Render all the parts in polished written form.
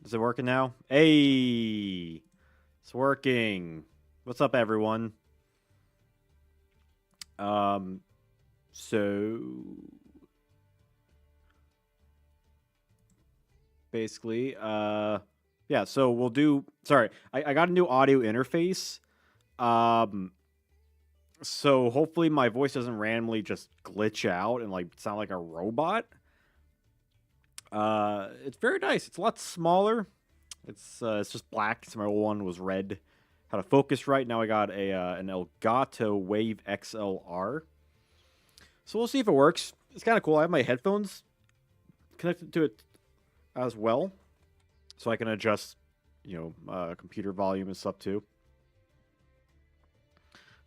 Is it working now? Hey, it's working. What's up, everyone? Um, so basically, yeah. So we'll do. Sorry, I got a new audio interface. Um, so hopefully my voice doesn't randomly just glitch out and like sound like a robot. It's very nice. It's a lot smaller. It's just black. So my old one was red. Had a focus right now. I got a an Elgato Wave XLR. So we'll see if it works. It's kind of cool. I have my headphones connected to it as well, so I can adjust, computer volume and stuff too.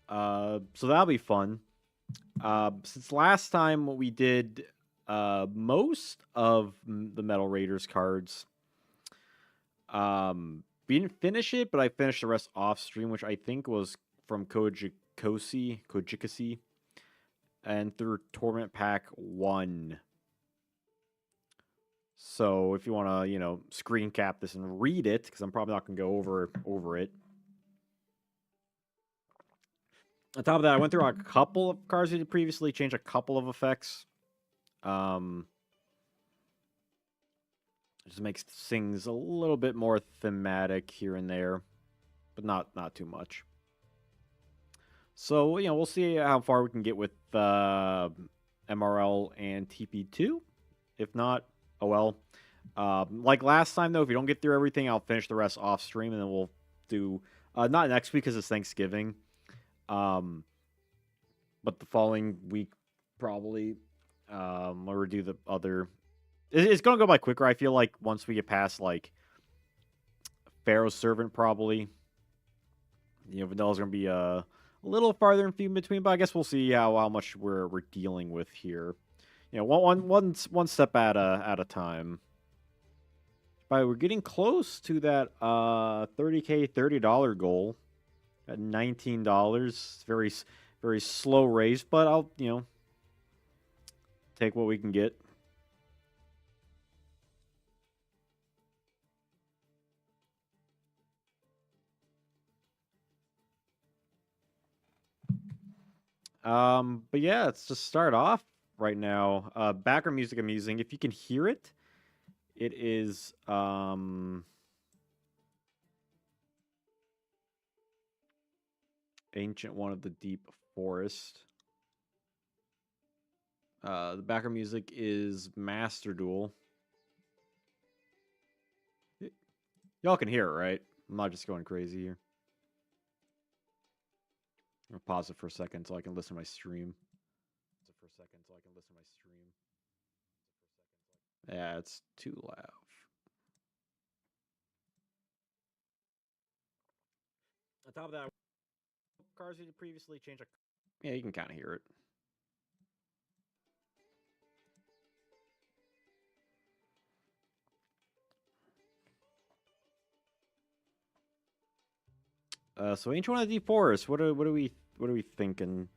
So that'll be fun. Since last time we did most of the Metal Raiders cards. We didn't finish it, but I finished the rest off stream, which I think was from Kojikasi, and through Torment Pack 1. So if you want to, screen cap this and read it, because I'm probably not going to go over it. On top of that, I went through a couple of cards we did previously, changed a couple of effects. It just makes things a little bit more thematic here and there, but not too much. So we'll see how far we can get with MRL and TP2. If not, oh well. Like last time though, if you don't get through everything, I'll finish the rest off stream, and then we'll do not next week because it's Thanksgiving. But the following week probably we'll do the other. It's gonna go by quicker. I feel like once we get past like Pharaoh's Servant, probably. Vanill's gonna be a little farther and few in between, but I guess we'll see how much we're dealing with here. One step at a time. But we're getting close to that $30K $30 goal at $19. Very slow race, but I'll take what we can get. But yeah, let's just start off right now. Background music I'm using. If you can hear it, it is Ancient One of the Deep Forest. The background music is Master Duel. Y'all can hear it, right? I'm not just going crazy here. I'll pause it for a second so I can listen to my stream. Yeah, it's too loud. On top of that, cars you previously changed. Yeah, you can kind of hear it. So Ancient One of the Deep Forest. What are we thinking?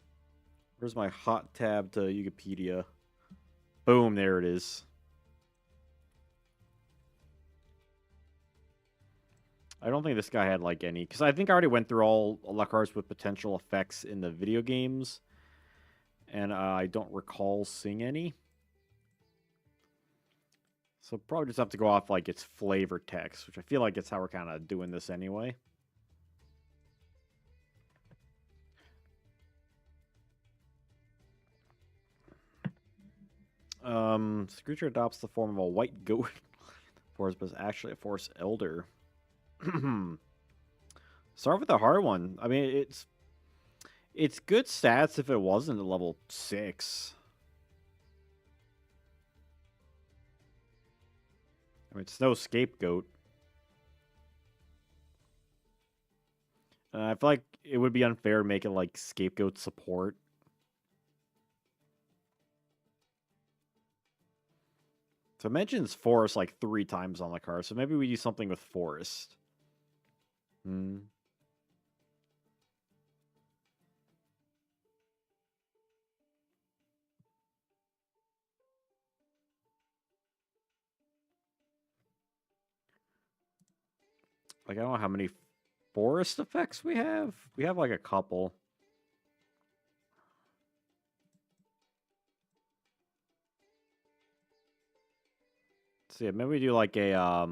Where's my hot tab to Wikipedia? Boom, there it is. I don't think this guy had like any, because I think I already went through all the cards with potential effects in the video games, and I don't recall seeing any. So probably just have to go off like its flavor text, which I feel like it's how we're kind of doing this anyway. This creature adopts the form of a white goat forest, but is actually a forest elder. Start with a hard one. I mean, it's good stats if it wasn't a level 6. I mean, it's no scapegoat. I feel like it would be unfair to make it like scapegoat support. So it mentions forest like 3 times on the card, so maybe we do something with forest. Hmm. Like, I don't know how many forest effects we have. We have like a couple. Let's see, maybe we do like a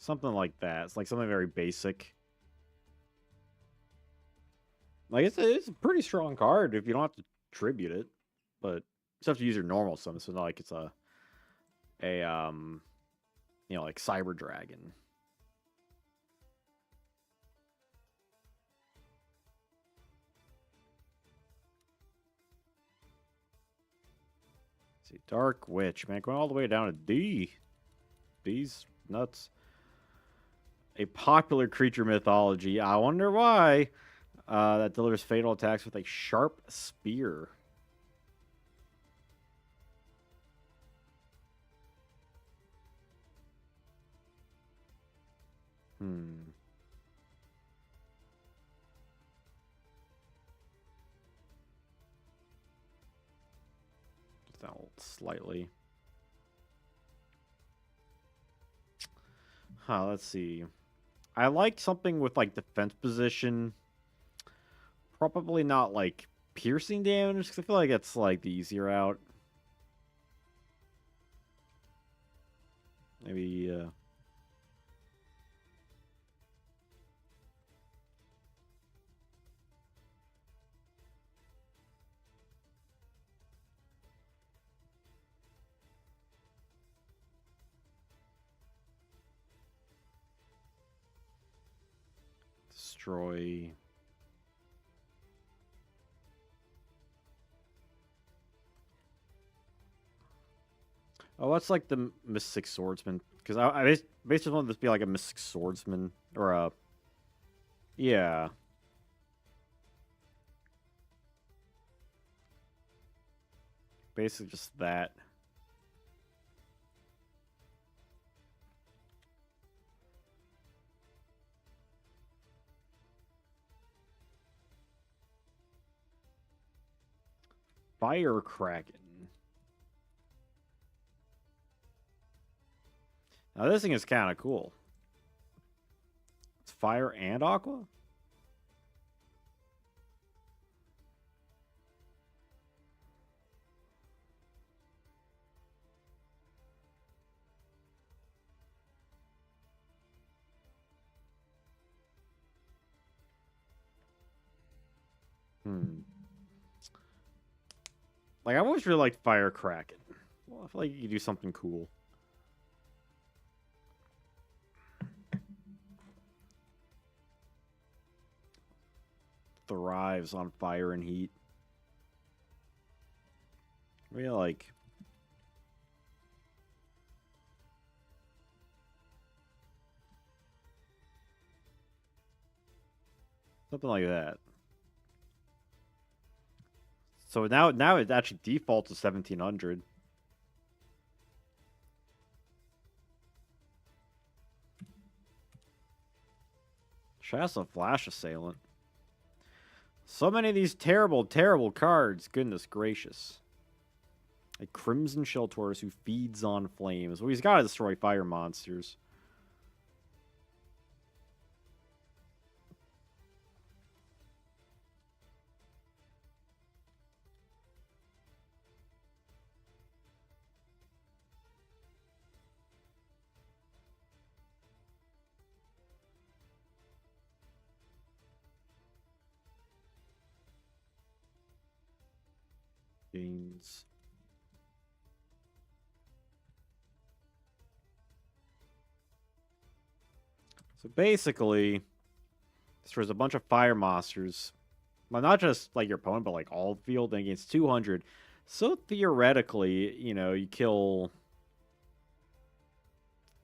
something like that. It's like something very basic. Like it's a pretty strong card if you don't have to tribute it, but you just have to use your normal summon. So not like it's a you know, like Cyber Dragon. Let's see, Dark Witch, man, going all the way down to D. D's nuts. A popular creature mythology. I wonder why. That delivers fatal attacks with a sharp spear. Hmm. Just down slightly. Huh, let's see. I like something with like defense position. Probably not like piercing damage, because I feel like it's like the easier out. Maybe destroy. Oh, what's like the Mystic Swordsman? Because I basically want this to be like a Mystic Swordsman or a yeah. Basically just that. Fire Kraken. Now this thing is kind of cool. It's fire and aqua? Hmm. Like, I've always really liked Fire Kraken. Well, I feel like you could do something cool. Thrives on fire and heat. Maybe like something like that. So now it actually defaults to 1700. Shasta Flash Assailant. So many of these terrible, terrible cards. Goodness gracious. A Crimson Shell Tortoise who feeds on flames. Well, he's got to destroy fire monsters. Gains. So basically, destroys a bunch of fire monsters. Well, not just like your opponent, but like all field and against 200. So theoretically, you know, you kill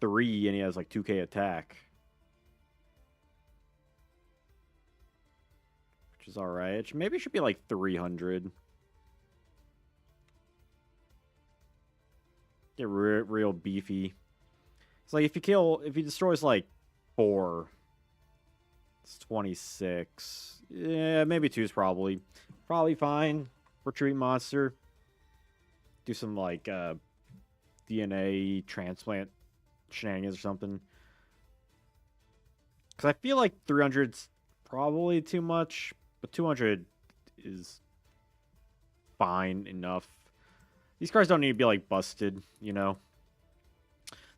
3 and he has like 2k attack. Which is alright. Maybe it should be like 300. Get real beefy. It's like if he destroys like 4, it's 26. Yeah, maybe 2 is probably fine for treat monster. Do some like DNA transplant shenanigans or something. Because I feel like 300's probably too much, but 200 is fine enough. These cards don't need to be like busted, you know.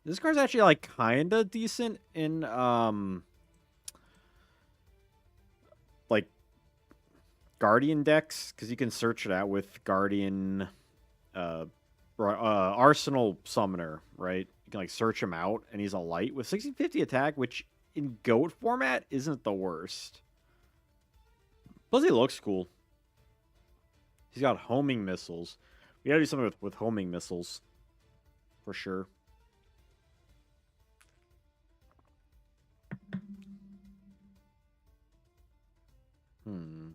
This card's actually like kind of decent in like Guardian decks, because you can search it out with Guardian Arsenal Summoner, right? You can like search him out, and he's a light with 1650 attack, which in GOAT format isn't the worst. Plus, he looks cool. He's got homing missiles. We gotta do something with homing missiles for sure. Hmm.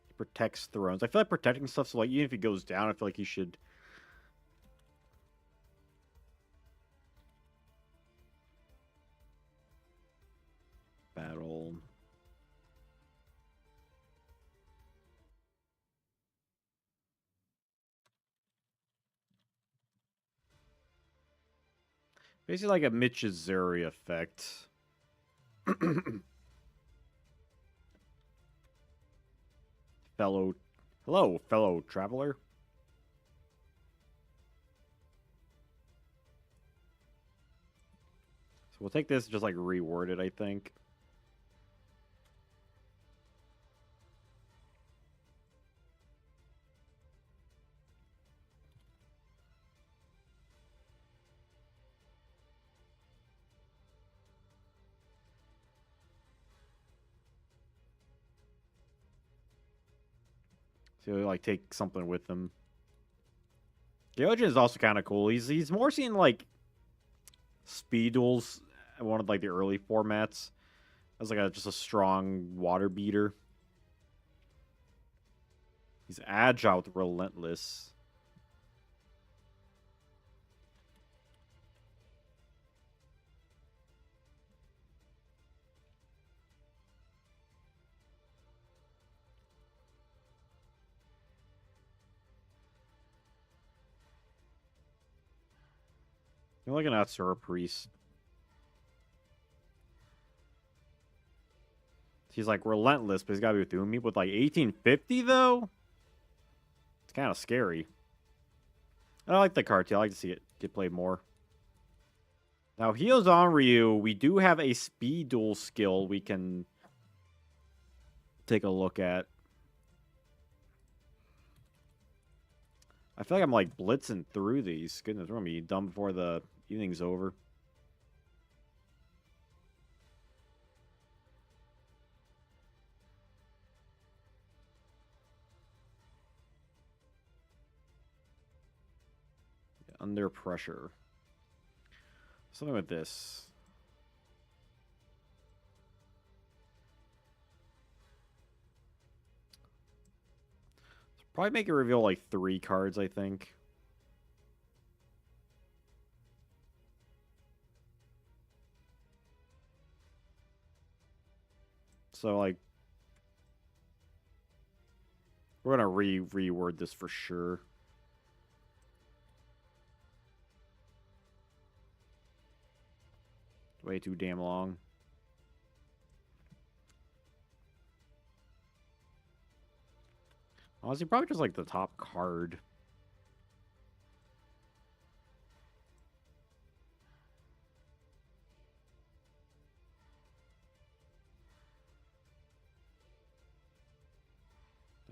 He protects thrones. I feel like protecting stuff, so like even if he goes down, I feel like he should. Battle. Basically like a Michizuri effect. Hello, fellow traveler. So we'll take this and just like reword it, I think. So like take something with him. Gyojin is also kind of cool. He's more seen like speed duels in one of like the early formats as like just a strong water beater. He's agile with relentless. You're like an Atsura priest. He's like relentless, but he's got to be with Umi. With like 1850 though, it's kind of scary. I like the card too. I like to see it get played more. Now, Heals on Ryu, we do have a speed duel skill we can take a look at. I feel like I'm like blitzing through these. Goodness, we're gonna be done before the evening's over. Under pressure. Something with this. Probably make it reveal like 3 cards, I think. So like we're gonna reword this for sure. Way too damn long. Honestly, probably just like the top card.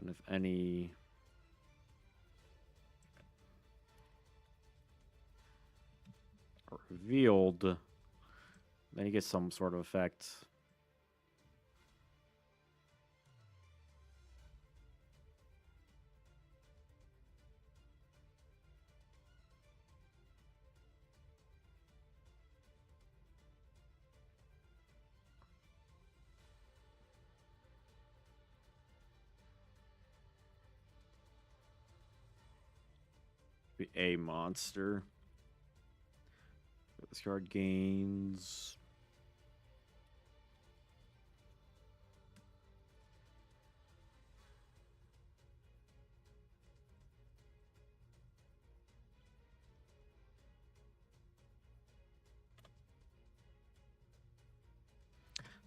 And if any... are revealed, then you get some sort of effect. be a monster. This card gains.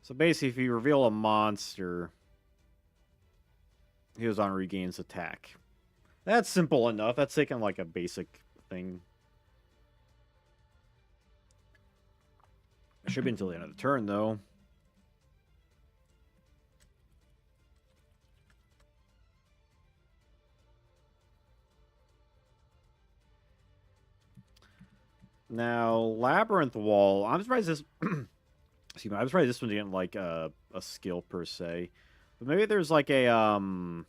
So basically, if you reveal a monster, he goes on regains attack. That's simple enough. That's taking like a basic thing. It should be until the end of the turn, though. Now, Labyrinth Wall. I'm surprised this... Excuse me, I'm surprised this one didn't like a skill per se. But maybe there's like a...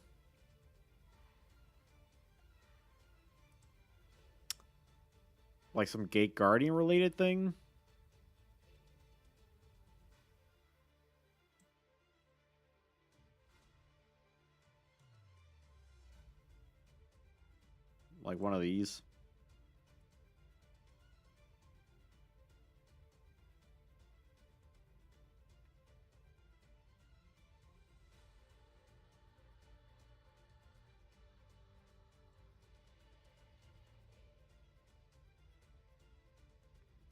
like some Gate Guardian related thing. Like one of these.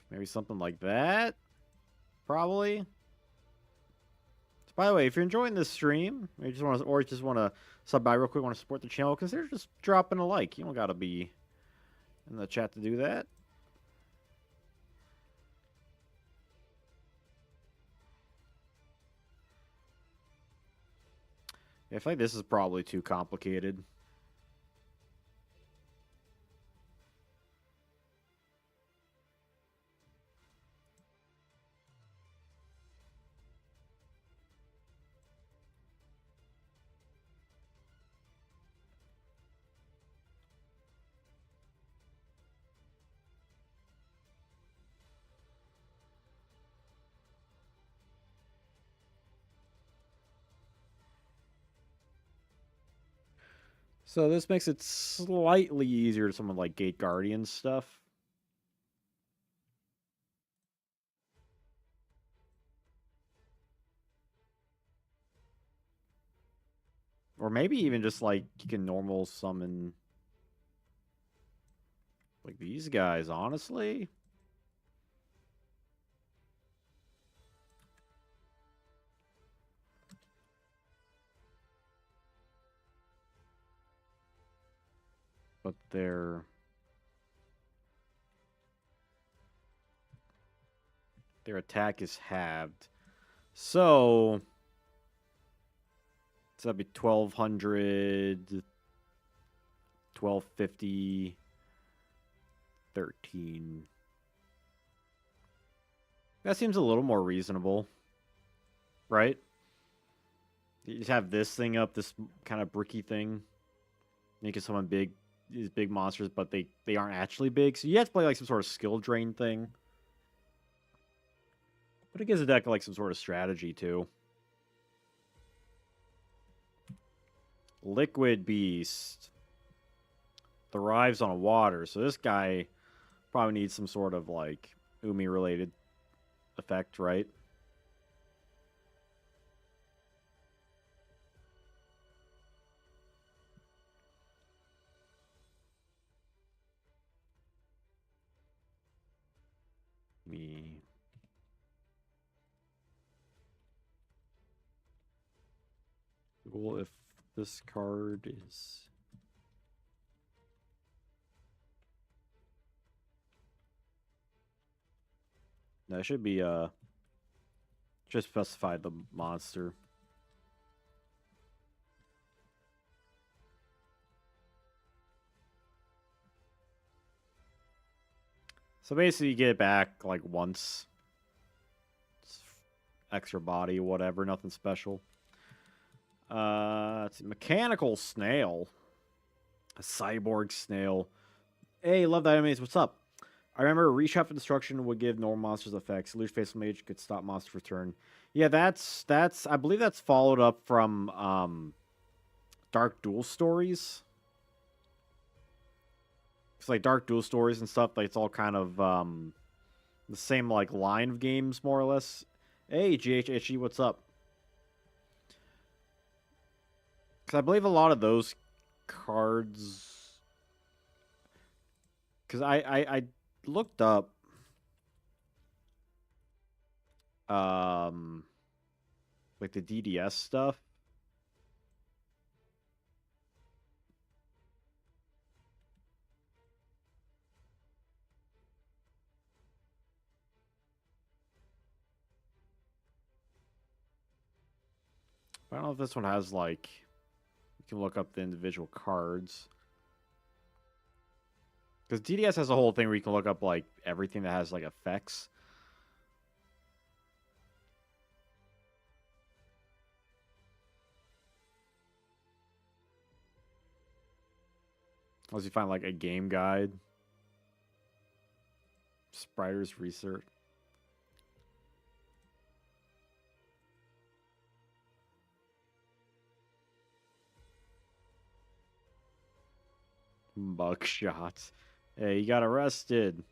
Maybe something like that. Probably. So by the way, if you're enjoying this stream, or just want to sub by real quick, want to support the channel, consider just dropping a like. You don't gotta be in the chat to do that. I feel like this is probably too complicated. So this makes it slightly easier to someone like Gate Guardian stuff. Or maybe even just like you can normal summon like these guys, honestly. But their attack is halved. So that'd be 1200, 1250, 13. That seems a little more reasonable, right? You just have this thing up, this kind of bricky thing. You can summon these big monsters, but they aren't actually big. So you have to play like some sort of skill drain thing. But it gives the deck like some sort of strategy too. Liquid Beast thrives on water, so this guy probably needs some sort of like Umi related effect, right? Me. Well, if this card is... No, it should be, just specify the monster. So basically you get it back, like, once. It's extra body, whatever, nothing special. It's a mechanical snail. A cyborg snail. Hey, love that animes. What's up? I remember Reshuffle Destruction would give normal monsters effects. Illusion Faithful Mage could stop monster return. Yeah, that's I believe that's followed up from Dark Duel Stories. It's like Dark Duel Stories and stuff. Like it's all kind of the same like line of games, more or less. Hey, GHHE, what's up? Because I believe a lot of those cards. Because I looked up like the DDS stuff. I don't know if this one has like you can look up the individual cards. Because DDS has a whole thing where you can look up like everything that has like effects. Unless you find like a game guide. Spiders research. Buckshots. Hey, you got arrested.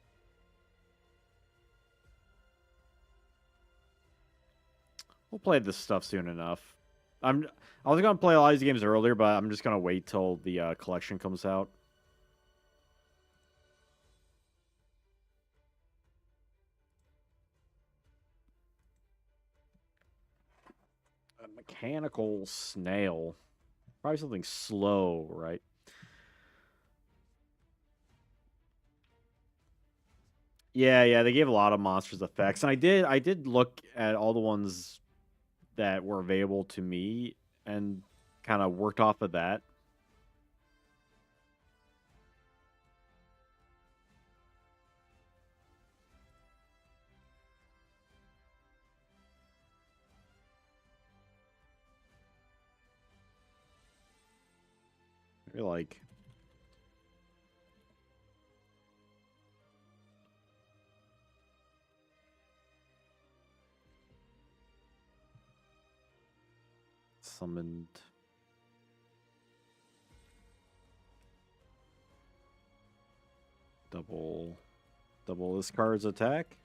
We'll play this stuff soon enough. I was gonna play a lot of these games earlier, but I'm just gonna wait till the collection comes out. A mechanical snail. Probably something slow, right? Yeah, they gave a lot of monsters effects. And I did look at all the ones that were available to me and kind of worked off of that. Maybe like summoned. Double this card's attack.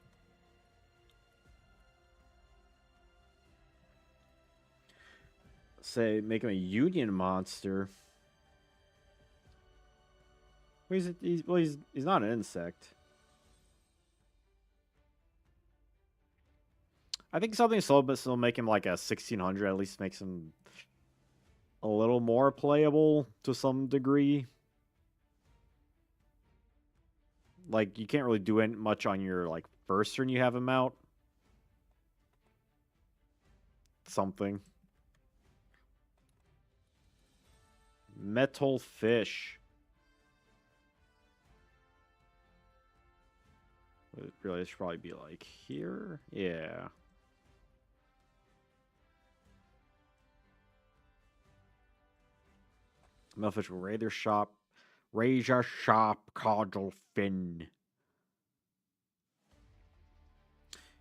Say make him a union monster. Well, he's not an insect. I think something slow, but still make him like a 1600. At least makes him a little more playable to some degree. Like you can't really do much on your like first turn you have him out. Something. Metal fish. Really, it should probably be like here. Yeah. Metalfish Raider Shop. Razor Shop Caudal Fin.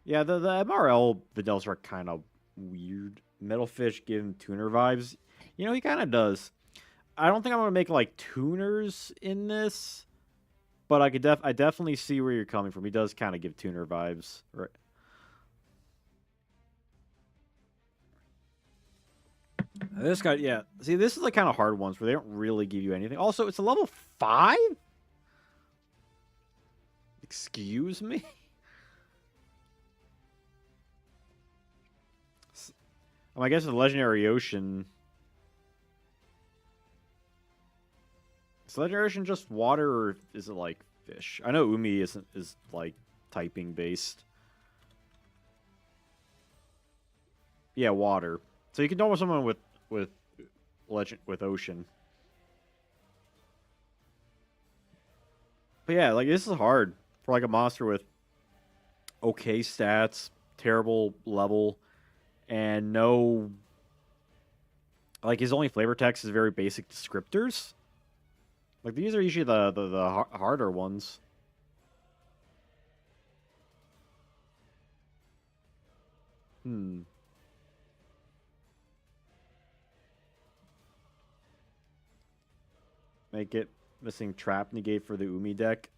Yeah, the MRL vanillas are kind of weird. Metalfish giving tuner vibes. You know, he kind of does. I don't think I'm gonna make like tuners in this, but I definitely see where you're coming from. He does kind of give tuner vibes, right? This guy, yeah. See, this is the kind of hard ones where they don't really give you anything. Also, it's a level 5. Excuse me. I guess the legendary ocean. Is legendary ocean just water, or is it like fish? I know Umi is like typing based. Yeah, water. So you can double someone with legend with ocean. But yeah, like this is hard for like a monster with okay stats, terrible level, and no like his only flavor text is very basic descriptors. Like these are usually the harder ones. Hmm. Make it Missing trap negate for the Umi deck.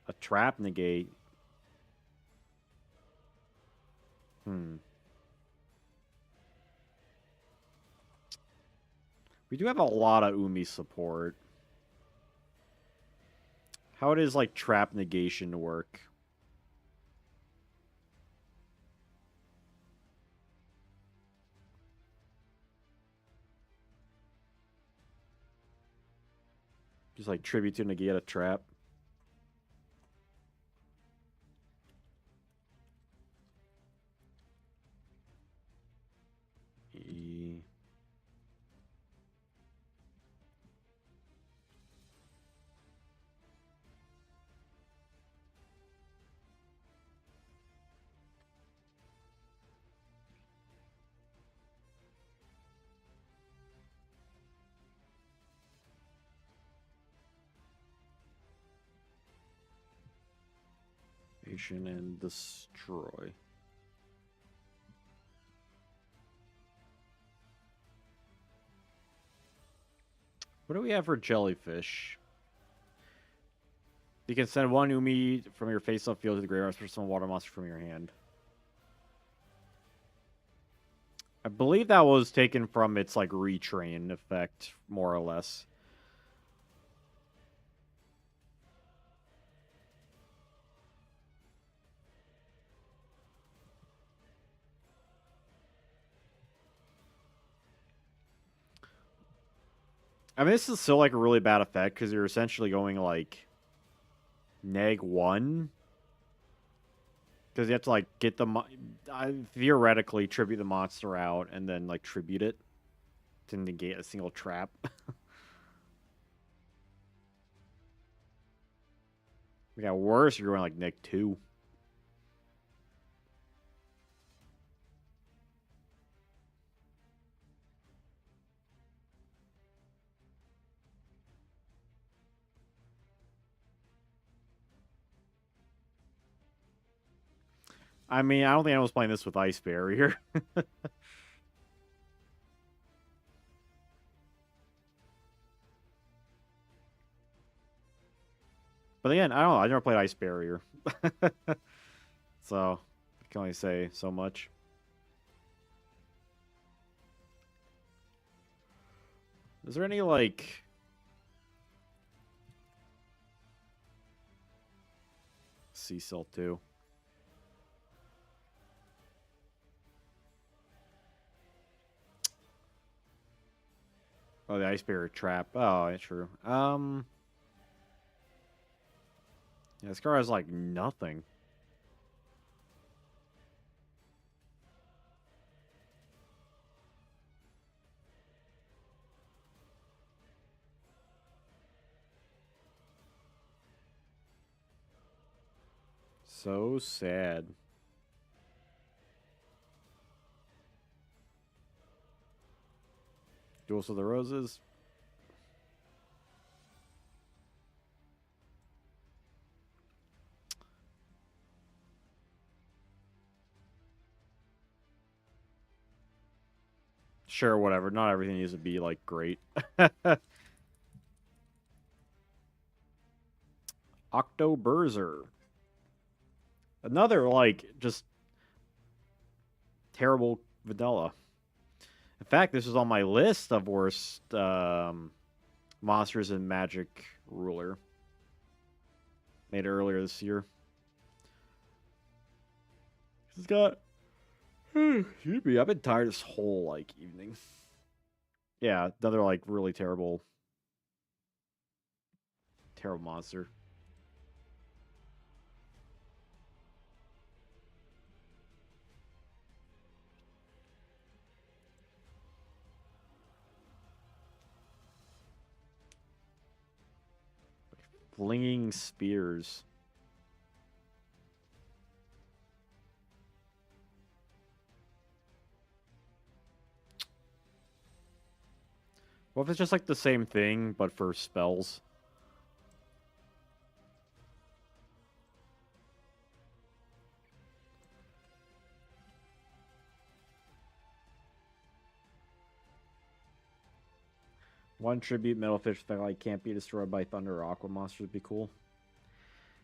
A trap negate. We do have a lot of Umi support. How does like trap negation work? Just like tribute to negate a trap. And destroy. What do we have for jellyfish? You can send one Umi from your face-up field to the graveyard for some water monster from your hand. I believe that was taken from its like retrain effect, more or less. I mean, this is still like a really bad effect because you're essentially going like -1 because you have to like get the theoretically tribute the monster out and then like tribute it to negate a single trap. We got worse. You're going like -2. I mean, I don't think I was playing this with Ice Barrier. But again, I don't know. I never played Ice Barrier. So, I can only say so much. Is there any, like... Sea Cell 2? Oh, the Ice Barrier trap. Oh, that's true. Yeah, this card has, like, nothing. So sad. Duels of the Roses. Sure, whatever. Not everything needs to be, like, great. Octoberzer. Another, like, just terrible vanilla. In fact, this was on my list of worst monsters in Magic Ruler. Made it earlier this year. It's got... Excuse me, I've been tired this whole, like, evening. Yeah, another, like, really terrible... Terrible monster. Flinging spears. What if it's just like the same thing, but for spells? One tribute metal fish that like can't be destroyed by thunder or aqua monsters would be cool.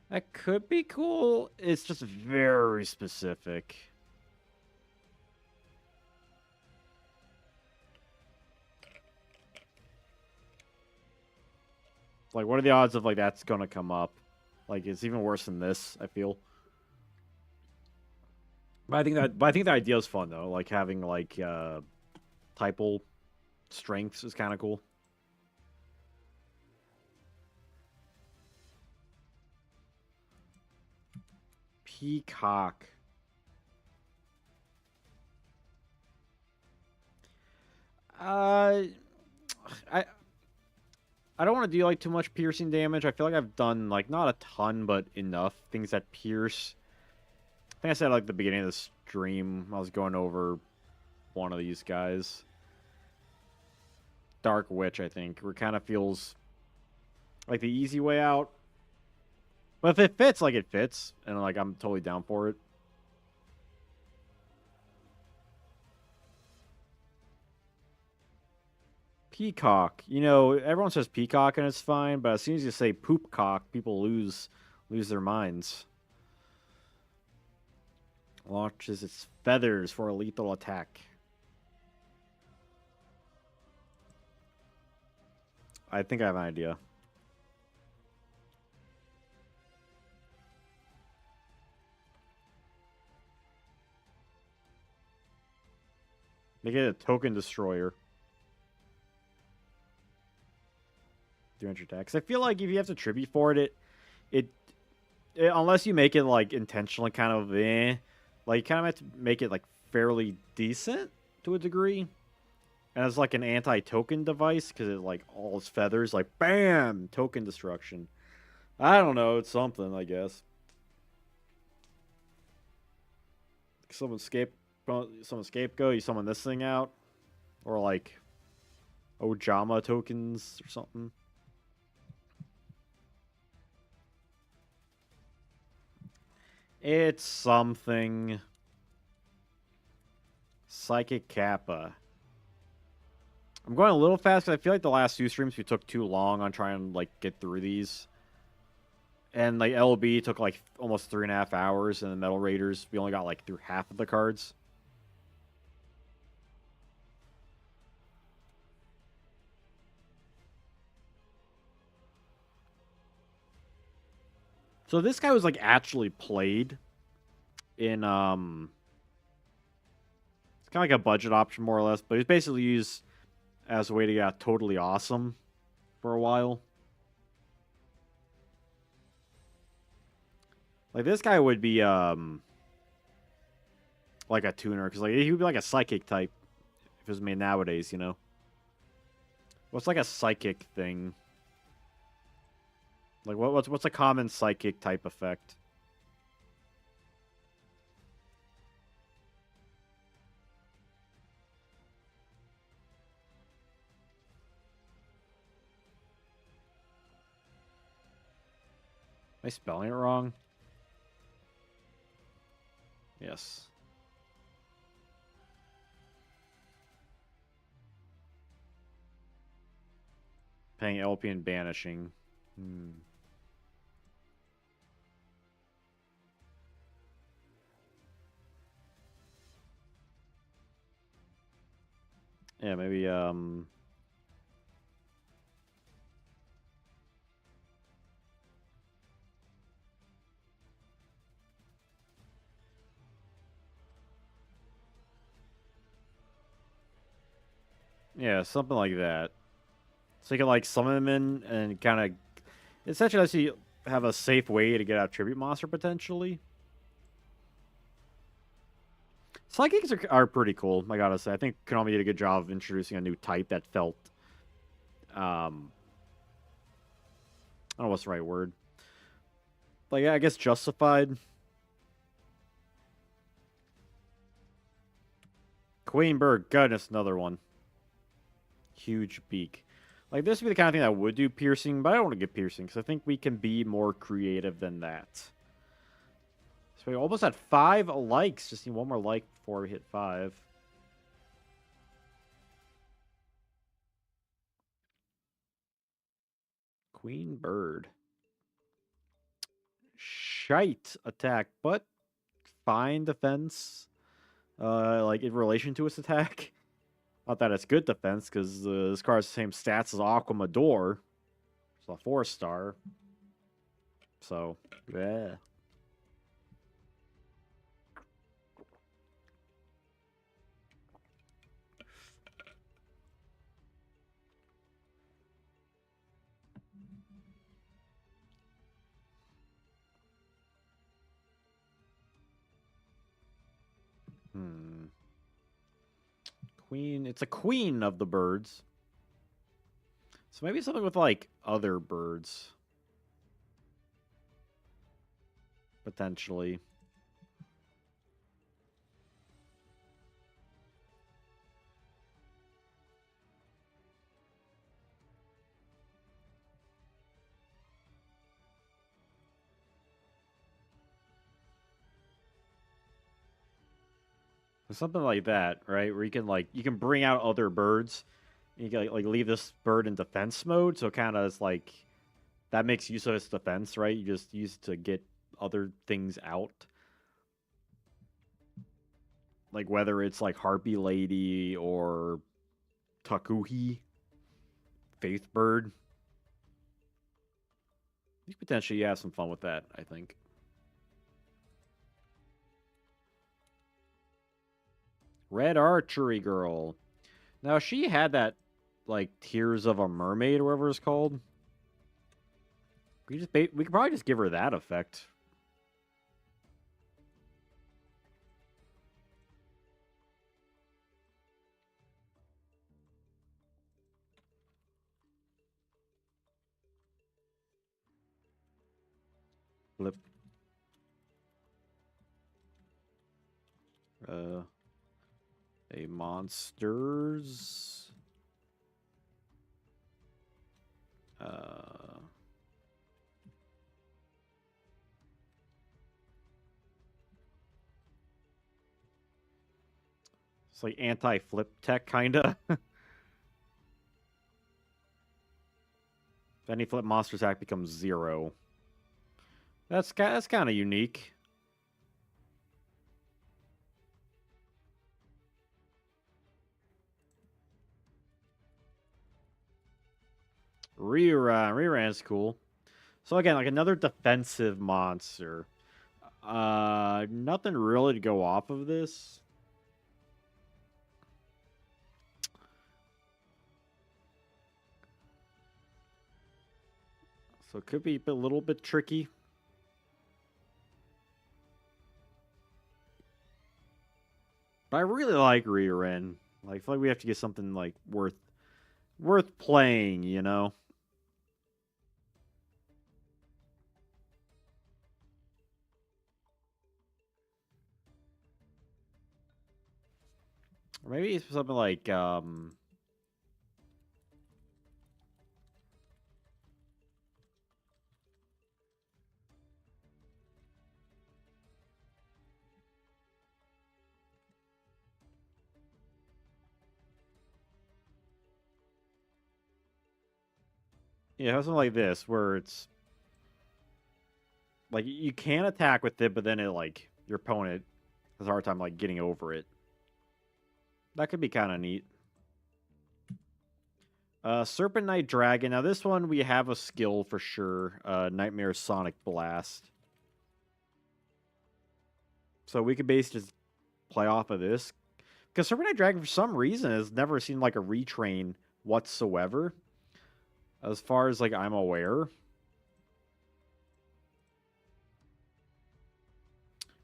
That could be cool. It's just very specific. Like, what are the odds of like that's gonna come up? Like, it's even worse than this, I feel. But I think the idea is fun though. Like having like typal strengths is kind of cool. Peacock. I I don't want to do like too much piercing damage. I feel like I've done like not a ton, but enough things that pierce. I think I said like the beginning of the stream, I was going over one of these guys. Dark Witch, I think, where it kind of feels like the easy way out. But if it fits, like it fits, and like I'm totally down for it. Peacock. You know, everyone says peacock and it's fine, but as soon as you say poopcock, people lose their minds. Launches its feathers for a lethal attack. I think I have an idea. Make it a token destroyer. 300 attacks. I feel like if you have to tribute for it, it unless you make it like intentionally kind of like you kind of have to make it like fairly decent to a degree. And it's like an anti-token device because it like all its feathers like bam token destruction. I don't know, it's something I guess. Someone scapegoat, you summon this thing out, or like Ojama tokens or something. It's something. Psychic Kappa. I'm going a little fast because I feel like the last two streams we took too long on trying to like get through these. And like LB took like almost 3.5 hours, and the Metal Raiders we only got like through half of the cards. So this guy was like actually played in it's kind of like a budget option more or less, but he's basically used as a way to get totally awesome for a while. Like this guy would be like a tuner because like he would be like a psychic type if it was made nowadays, you know. What's like a psychic thing? Like what's a common psychic type effect? Am I spelling it wrong? Yes. Paying LP and banishing. Yeah, maybe yeah, something like that. So you can like summon them in and kind of essentially lets you have a safe way to get out tribute monster potentially. Psychics are pretty cool, I gotta say. I think Konami did a good job of introducing a new type that felt I don't know what's the right word. Like I guess justified. Queenberg, goodness, another one. Huge beak. Like, this would be the kind of thing that would do piercing, but I don't want to get piercing, because I think we can be more creative than that. So we almost had 5 likes. Just need one more like before we hit 5. Queen bird. Shite attack, but fine defense. Like in relation to its attack. Not that it's good defense, because this card has the same stats as Aquamador. It's a 4-star. So, yeah. Queen. It's a queen of the birds. So maybe something with, like, other birds. Potentially. Something like that, right? Where you can, like, you can bring out other birds. And you can, like, leave this bird in defense mode. So kind of it's like, that makes use of its defense, right? You just use it to get other things out. Like whether it's like Harpy Lady or Takuhi, Faith Bird. You could potentially have some fun with that, I think. Red Archery Girl. Now she had that like Tears of a Mermaid or whatever it's called. We could probably just give her that effect. Flip. A monsters. It's like anti-flip tech, kinda. If any flip monster attack becomes 0. That's kind of unique. Reran's cool. So again, like another defensive monster. Nothing really to go off of this. So it could be a little bit tricky. But I really like Reren. Like, I feel like we have to get something like worth playing, you know? Or maybe it's something like yeah, something like this where it's like you can attack with it, but then it like your opponent has a hard time like getting over it. That could be kind of neat. Serpent Knight Dragon. Now this one we have a skill for sure. Nightmare Sonic Blast. So we could basically just play off of this. Because Serpent Knight Dragon, for some reason, has never seen like a retrain whatsoever. As far as like I'm aware.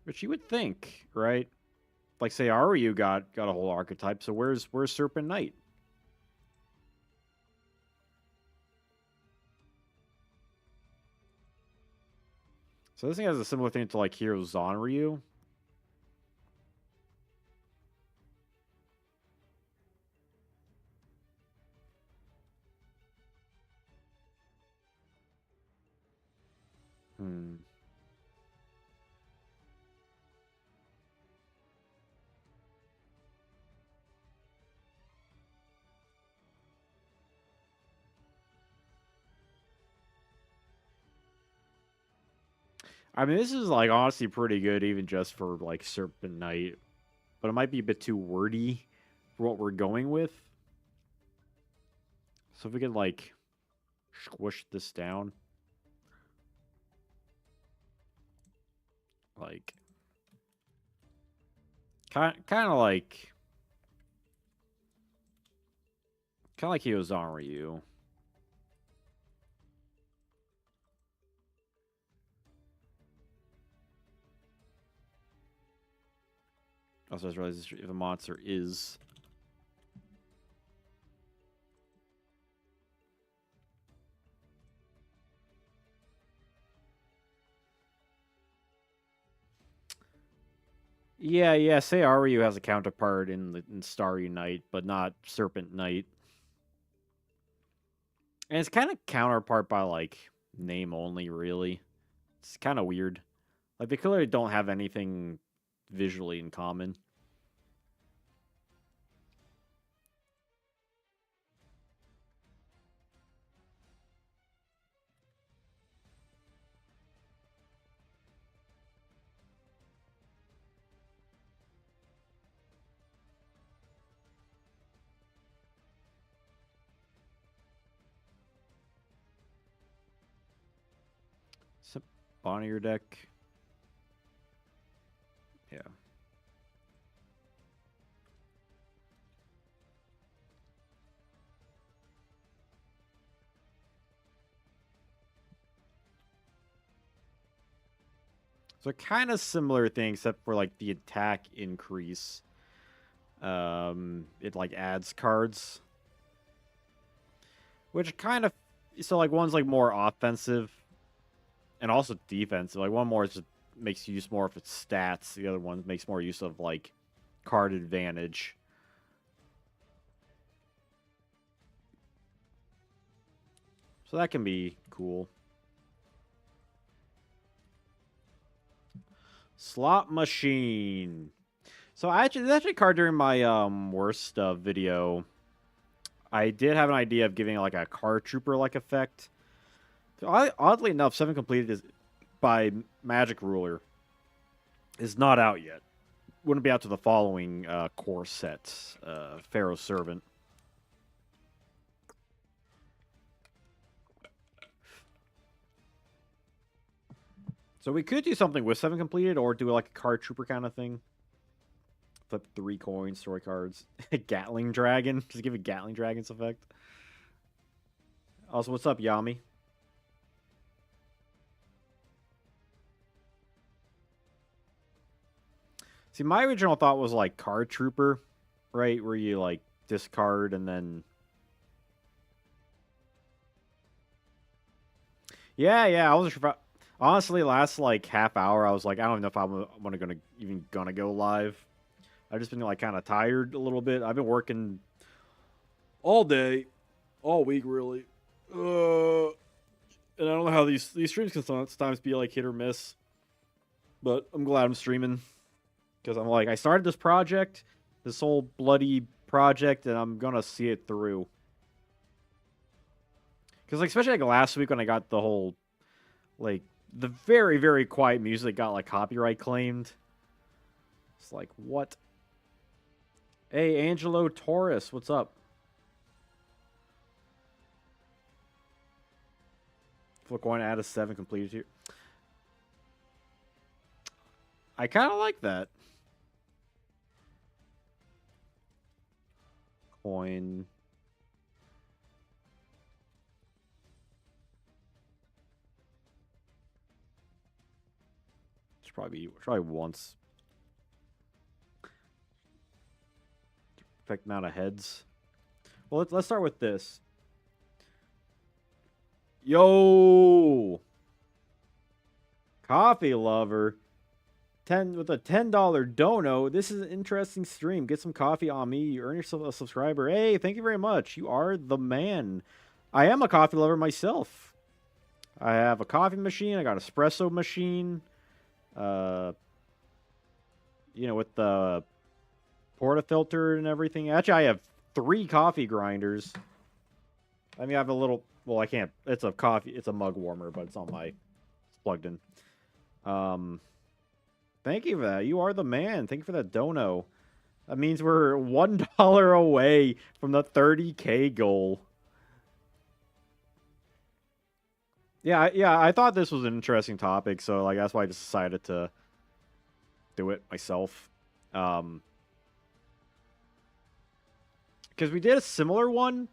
Which you would think, right? Like say Aryu got a whole archetype, so where's Serpent Knight? So this thing has a similar thing to like Hero Zanryu. Hmm. I mean, this is like honestly pretty good, even just for like Serpent Knight, but it might be a bit too wordy for what we're going with. So if we could like squish this down, like kind of like he was on Ryu. Also, I just realized if a monster is. Yeah. Say Aryu has a counterpart in Starry Night, but not Serpent Knight. And it's kind of counterpart by like name only, really. It's kind of weird. Like they clearly don't have anything visually in common. Bonnier deck. Yeah. So kind of similar thing, except for like the attack increase. It like adds cards, which kind of so like one's like more offensive and also defensive. Like one more just makes use more of its stats. The other one makes more use of like card advantage. So that can be cool. Slot machine. So there's actually a card during my worst video. I did have an idea of giving like a card trooper like effect. So oddly enough, 7 completed is by Magic Ruler is not out yet. Wouldn't be out to the following core sets. Pharaoh's Servant. So we could do something with 7 completed, or do like a card trooper kind of thing. Flip 3 coins, story cards. Gatling Dragon. Just give it Gatling Dragon's effect. Also, what's up, Yami? See, my original thought was like card trooper, right? Where you like discard and then. Yeah. I wasn't sure. Honestly, last like half hour, I was like, I don't know if I'm gonna go live. I've just been like kind of tired a little bit. I've been working all day, all week really, and I don't know how these streams can sometimes be like hit or miss. But I'm glad I'm streaming because I'm like I started this project, this whole bloody project, and I'm gonna see it through. Because like especially like last week when I got the whole like the very very quiet music got like copyright claimed. It's like what? Hey, Angelo Taurus, what's up? Flip coin, add a 7 completed here. I kind of like that. Coin. It's probably once. Perfect amount of heads. Well, let's start with this. Yo, coffee lover, 10 with a $10 dono. This is an interesting stream. Get some coffee on me. You earn yourself a subscriber. Hey, thank you very much. You are the man. I am a coffee lover myself. I have a coffee machine. I got an espresso machine. You know, with the portafilter and everything. Actually, I have 3 coffee grinders. I mean, I have a little. Well, I can't. It's a coffee. It's a mug warmer, but it's on my. It's plugged in. Um, Thank you for that. You are the man. Thank you for that dono. That means we're $1 away from the 30K goal. Yeah, I thought this was an interesting topic, so like that's why I just decided to do it myself. Because we did a similar one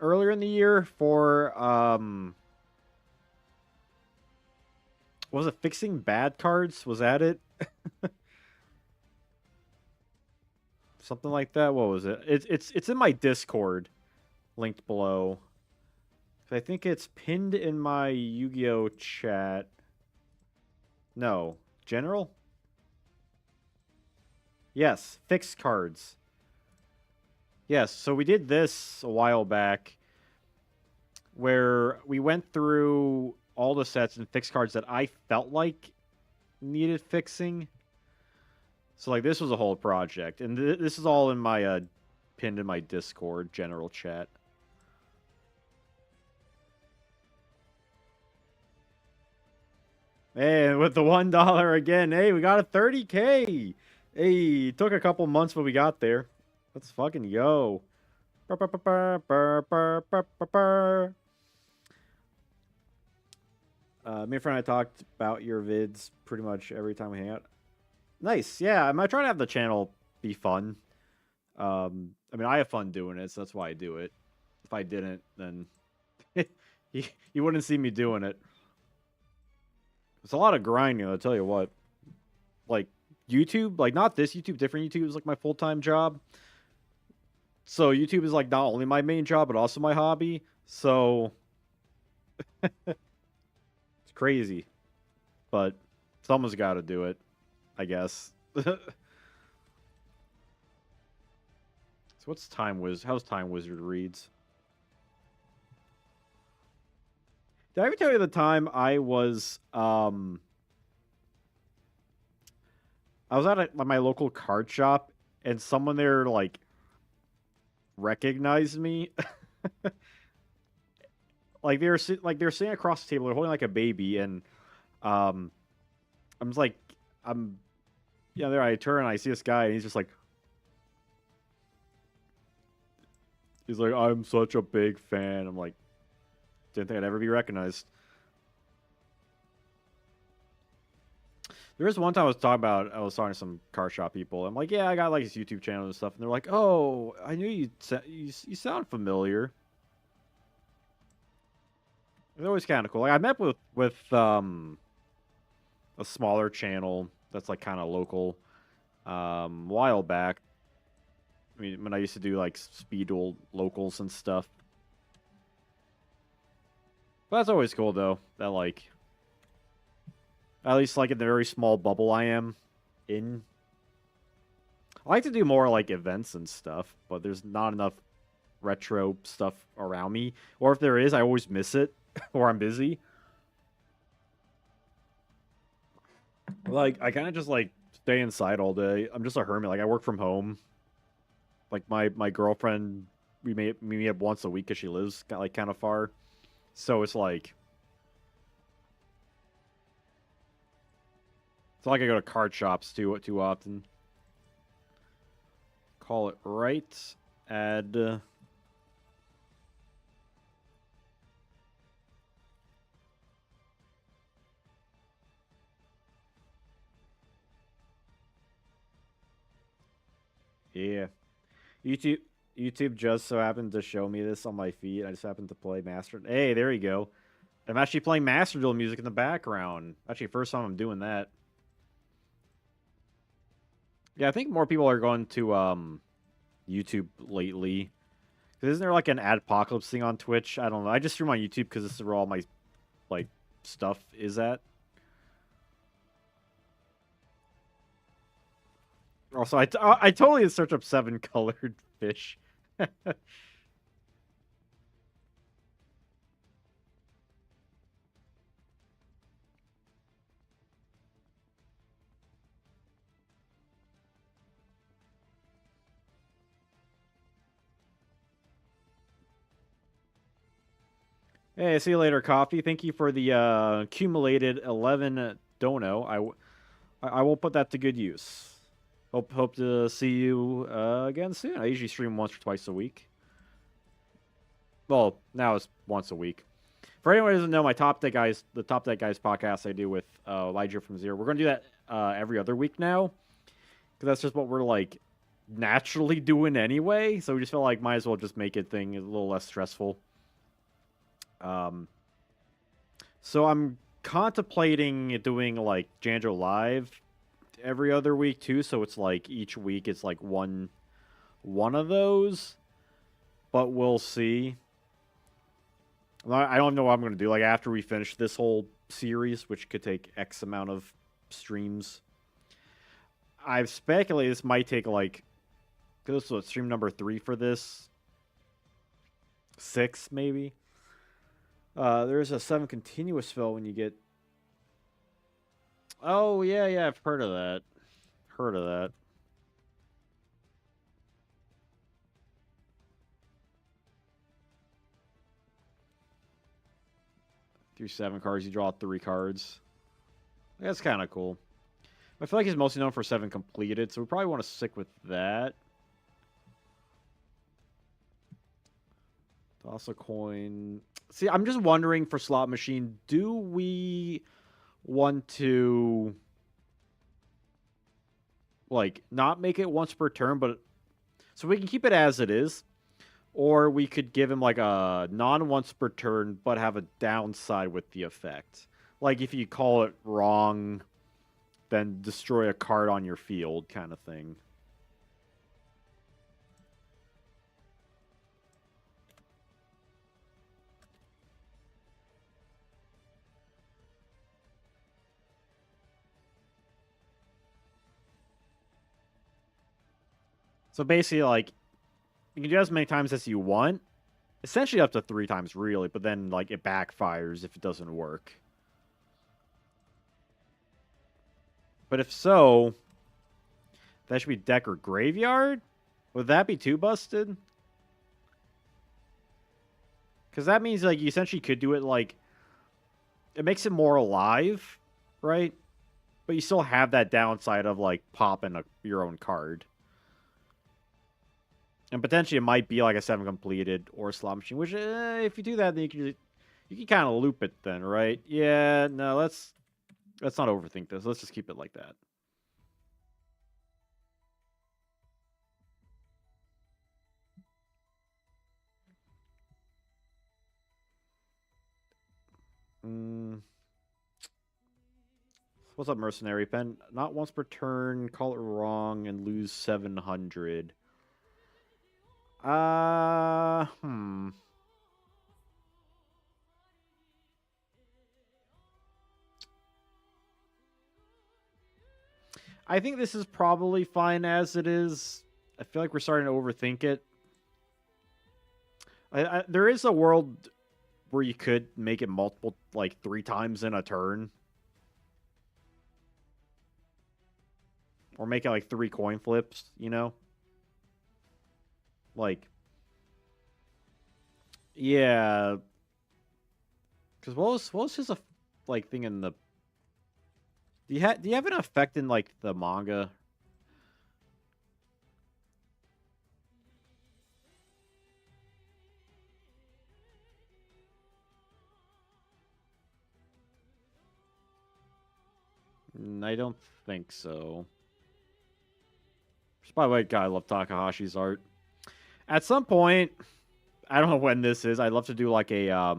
earlier in the year for was it fixing bad cards? Was that it? Something like that. What was it? It's in my Discord, linked below. I think it's pinned in my Yu-Gi-Oh chat. No, general. Yes, fixed cards. Yes, so we did this a while back, where we went through all the sets and fixed cards that I felt like needed fixing. So like this was a whole project, and this is all in my pinned in my Discord general chat. Hey, with the $1 again, hey, we got a 30K. Hey, it took a couple months, but we got there. Let's fucking go. Me and friend I talked about your vids pretty much every time we hang out. Nice, yeah. I'm trying to have the channel be fun. I mean, I have fun doing it, so that's why I do it. If I didn't, then you wouldn't see me doing it. It's a lot of grinding, I'll tell you what. Like, YouTube, like, not this YouTube, different YouTube is, like, my full-time job. So, YouTube is, like, not only my main job, but also my hobby. So, it's crazy. But someone's got to do it, I guess. So, what's how's Time Wizard reads? Did I ever tell you the time I was at my local card shop and someone there like recognized me? Like they were sitting across the table, they're holding like a baby, and I'm just like there I turn and I see this guy and he's just like I'm such a big fan. I'm like, didn't think I'd ever be recognized. There was one time I was talking to some car shop people. I'm like, yeah, I got like this YouTube channel and stuff, and they're like, oh, I knew you sound familiar. It's always kind of cool. Like I met with a smaller channel that's like kind of local a while back. I mean, when I used to do like speed duel locals and stuff. But that's always cool though. That like, at least like in the very small bubble I am in. I like to do more like events and stuff, but there's not enough retro stuff around me. Or if there is, I always miss it, or I'm busy. Like I kind of just like stay inside all day. I'm just a hermit. Like I work from home. Like my girlfriend, we meet up once a week because she lives like kind of far. So it's like I go to card shops too often. Call it right. Add. Yeah. YouTube just so happened to show me this on my feed. I just happened to play Master. Hey, there you go. I'm actually playing Master Duel music in the background. Actually, first time I'm doing that. Yeah, I think more people are going to YouTube lately. Isn't there like an adpocalypse thing on Twitch? I don't know. I just stream on YouTube because this is where all my like stuff is at. Also, I totally search up 7-colored fish. Hey, see you later, Coffee. Thank you for the accumulated 11 don't know, I will put that to good use. Hope to see you again soon. I usually stream once or twice a week. Well, now it's once a week. For anyone who doesn't know, the Top Deck Guys podcast I do with Elijah from Zero, we're gonna do that every other week now, because that's just what we're like naturally doing anyway. So we just feel like might as well just make it a little less stressful. So I'm contemplating doing like Janjo Live every other week too. So it's like each week it's like one of those, but we'll see. I don't know what I'm going to do. Like, after we finish this whole series, which could take X amount of streams, I've speculated this might take, like, because this was stream number 3 for this. 6, maybe. There's a 7 continuous fill when you get... Oh, yeah, I've heard of that. Heard of that. Through 7 cards, you draw 3 cards. That's kind of cool. I feel like he's mostly known for 7 completed, so we probably want to stick with that. Toss a coin. See, I'm just wondering for Slot Machine, do we want to, like, not make it once per turn, but so we can keep it as it is, or we could give him like a non-once per turn, but have a downside with the effect. Like if you call it wrong, then destroy a card on your field kind of thing. So basically, like, you can do as many times as you want. Essentially up to 3 times, really, but then, like, it backfires if it doesn't work. But if so, that should be deck or graveyard? Would that be too busted? Because that means, like, you essentially could do it, like, it makes it more alive, right? But you still have that downside of, like, popping your own card. And potentially it might be like a 7 completed or a Slot Machine, which if you do that, then you can kind of loop it then, right? Yeah, no, let's not overthink this. Let's just keep it like that. What's up, Mercenary Pen? Not once per turn, call it wrong, and lose 700. I think this is probably fine as it is. I feel like we're starting to overthink it. There is a world where you could make it multiple, like 3 times in a turn. Or make it like 3 coin flips, you know? Like, yeah. Because what was his like thing in the? Do you have an effect in like the manga? I don't think so. By the way, God, I love Takahashi's art. At some point, I don't know when this is. I'd love to do like a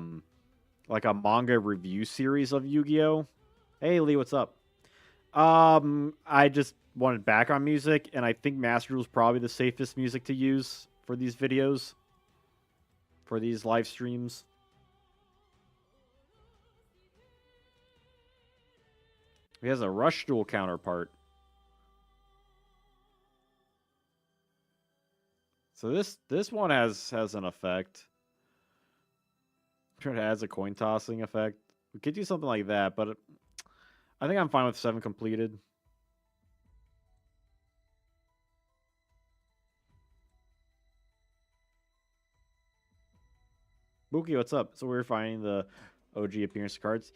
manga review series of Yu-Gi-Oh. Hey Lee, what's up? I just wanted background music, and I think Master Rule is probably the safest music to use for these videos, for these live streams. He has a Rush Duel counterpart. So this one has an effect. It has a coin tossing effect. We could do something like that, but I think I'm fine with 7 completed. Mookie, what's up? So we're finding the OG appearance cards.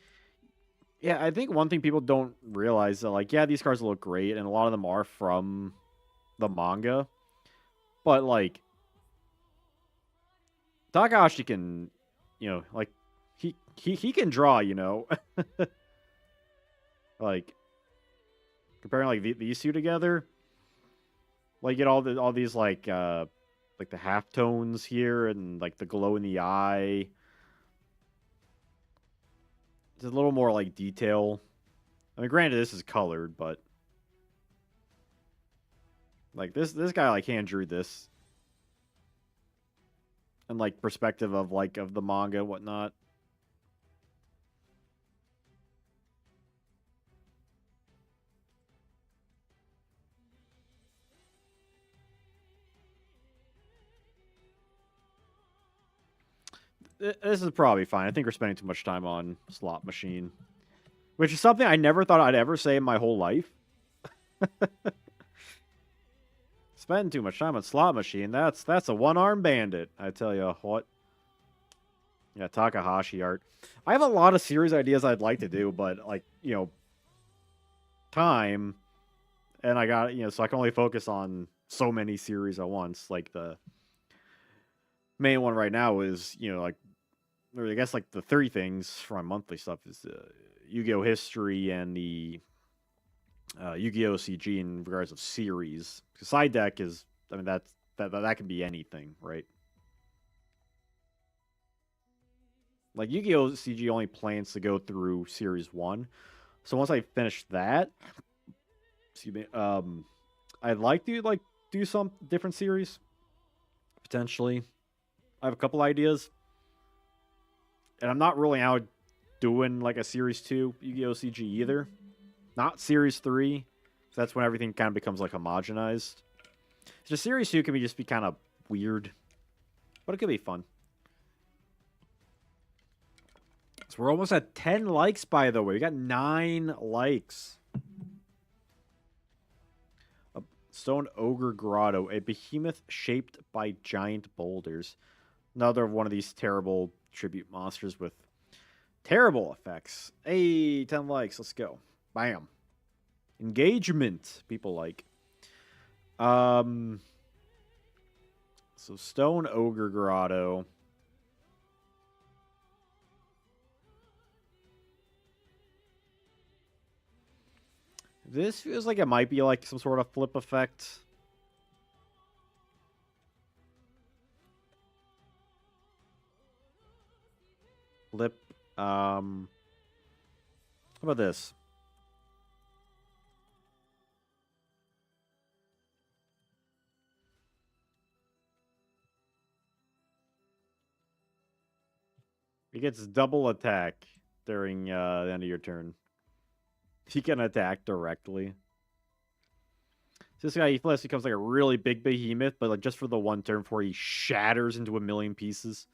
Yeah, I think one thing people don't realize that, like, yeah, these cards look great, and a lot of them are from the manga, but like Takahashi can, like he can draw, like comparing like these two together, like you get all these like the half tones here and like the glow in the eye. It's a little more like detail. I mean, granted, this is colored, but like this guy like hand drew this, and like perspective of of the manga and whatnot. This is probably fine. I think we're spending too much time on slot machine, which is something I never thought I'd ever say in my whole life. Spend too much time on slot machine. That's a one-armed bandit. I tell you what. Yeah, Takahashi art. I have a lot of series ideas I'd like to do, but like, time, and I got, so I can only focus on so many series at once. Like the main one right now is, like, or I guess like the three things for my monthly stuff is Yu-Gi-Oh history and the Yu-Gi-Oh CG in regards of series. Side deck is, I mean, that can be anything, right? Like Yu-Gi-Oh CG only plans to go through series 1. So once I finish that, excuse me, I'd like to do some different series potentially. I have a couple ideas, and I'm not ruling out doing like a series 2 Yu-Gi-Oh CG either. Not series 3. So that's when everything kind of becomes like homogenized. So series 2 can be kind of weird, but it could be fun. So we're almost at 10 likes, by the way. We got 9 likes. A Stone Ogre Grotto, a behemoth shaped by giant boulders. Another one of these terrible tribute monsters with terrible effects. Hey, 10 likes. Let's go. Bam. Engagement. People like. So Stone Ogre Grotto. This feels like it might be like some sort of flip effect. Flip. How about this? He gets double attack during the end of your turn. He can attack directly. So this guy, he flips, becomes like a really big behemoth, but like just for the one turn before he shatters into a million pieces.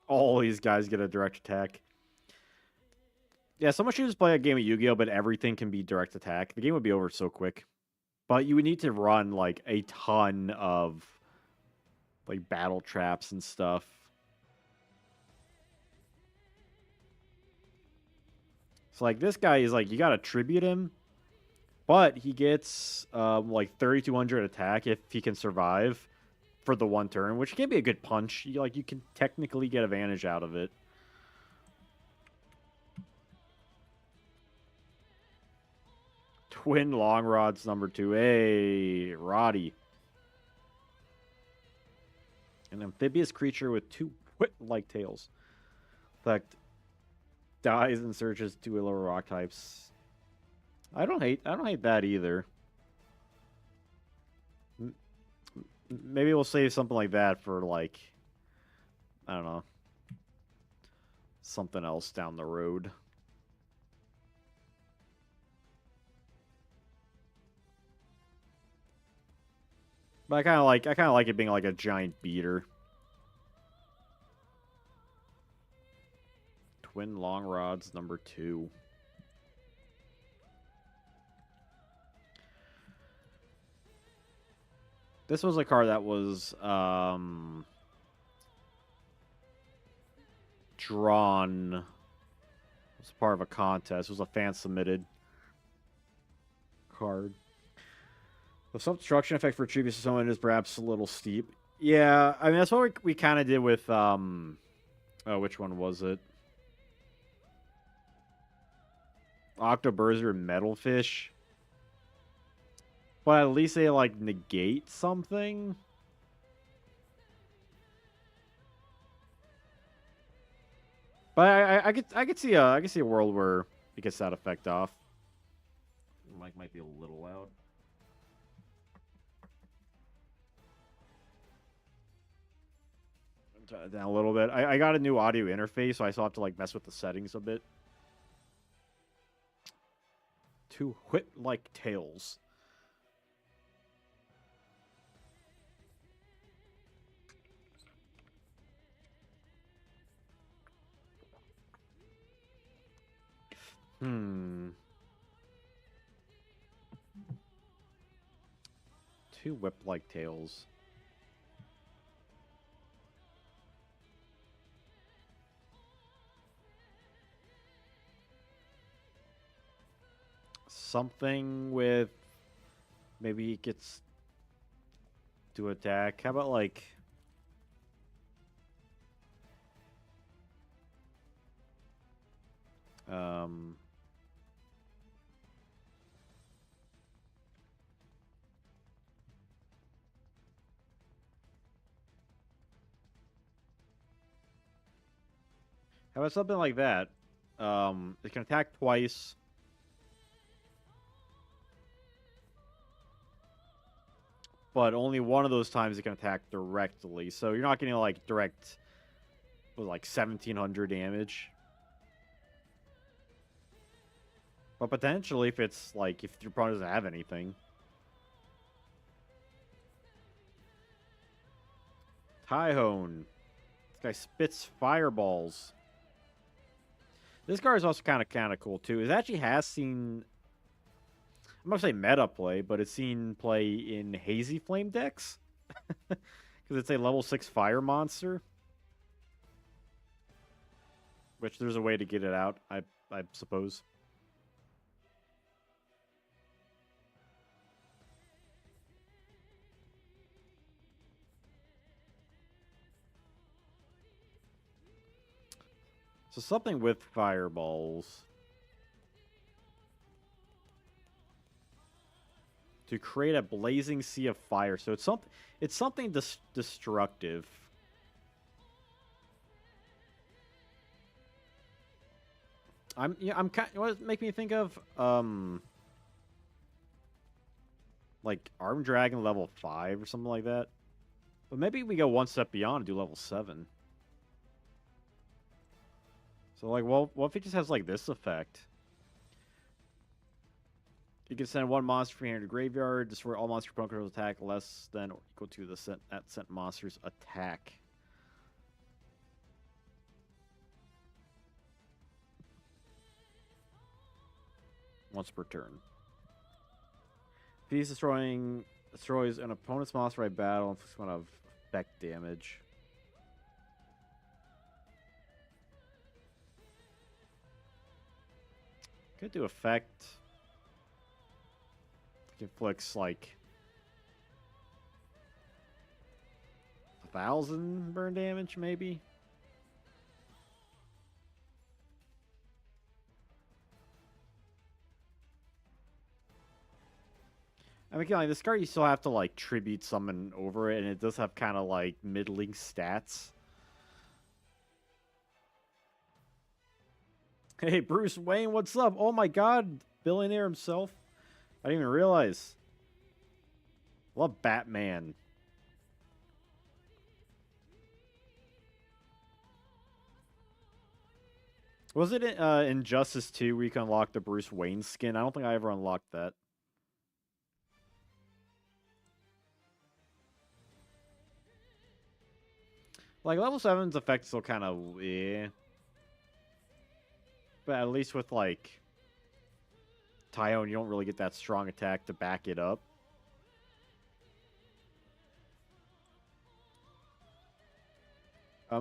All these guys get a direct attack. Yeah, someone should just play a game of Yu-Gi-Oh, but everything can be direct attack. The game would be over so quick. But you would need to run like a ton of like battle traps and stuff. So like this guy is like, you gotta tribute him, but he gets like 3,200 attack if he can survive for the one turn, which can be a good punch. You can technically get advantage out of it. Twin long rods number 2. Hey, Roddy. An amphibious creature with 2 whip-like tails. Effect dies and searches 2 lower rock types. I don't hate that either. Maybe we'll save something like that for like, I don't know, something else down the road. But I kind of like it being like a giant beater. Twin long rods number 2. This was a card that was drawn. It was part of a contest. It was a fan submitted card. The self-destruction effect for Atrebius summon is perhaps a little steep. Yeah, I mean that's what we kind of did with oh, which one was it? Octoberser and Metalfish. But at least they like negate something. But I could see a world where it gets that effect off. The mic might be a little loud. Turn it down a little bit. I got a new audio interface, so I still have to like mess with the settings a bit. Two whip-like tails. Two whip-like tails. Something with maybe it gets to attack. How about like how about something like that? It can attack twice. But only one of those times it can attack directly. So you're not getting like direct with like 1700 damage. But potentially if it's like if your opponent doesn't have anything. Tyhone. This guy spits fireballs. This card is also kind of cool too. It actually has seen, I'm not gonna say meta play, but it's seen play in Hazy Flame decks. Because it's a level 6 fire monster. Which there's a way to get it out, I suppose. So something with fireballs. To create a blazing sea of fire. So it's something destructive. I'm kind. What does it make me think of? Like Arm Dragon level 5 or something like that. But maybe we go one step beyond and do level 7. So like, well, what if it just has like this effect? You can send one monster from here to graveyard, destroy all monster opponent controls attack less than or equal to the sent monster's attack. Once per turn. Piece destroys an opponent's monster by battle and inflicts one of effect damage. Could do effect. Inflicts like 1,000 burn damage, maybe. I mean, like, this card you still have to like tribute summon over it, and it does have kind of like middling stats. Hey, Bruce Wayne, what's up? Oh my God, billionaire himself. I didn't even realize. Love Batman. Was it in Injustice 2 where you can unlock the Bruce Wayne skin? I don't think I ever unlocked that. Like, level 7's effect still kind of, eh. But at least with, like, Tyone, you don't really get that strong attack to back it up.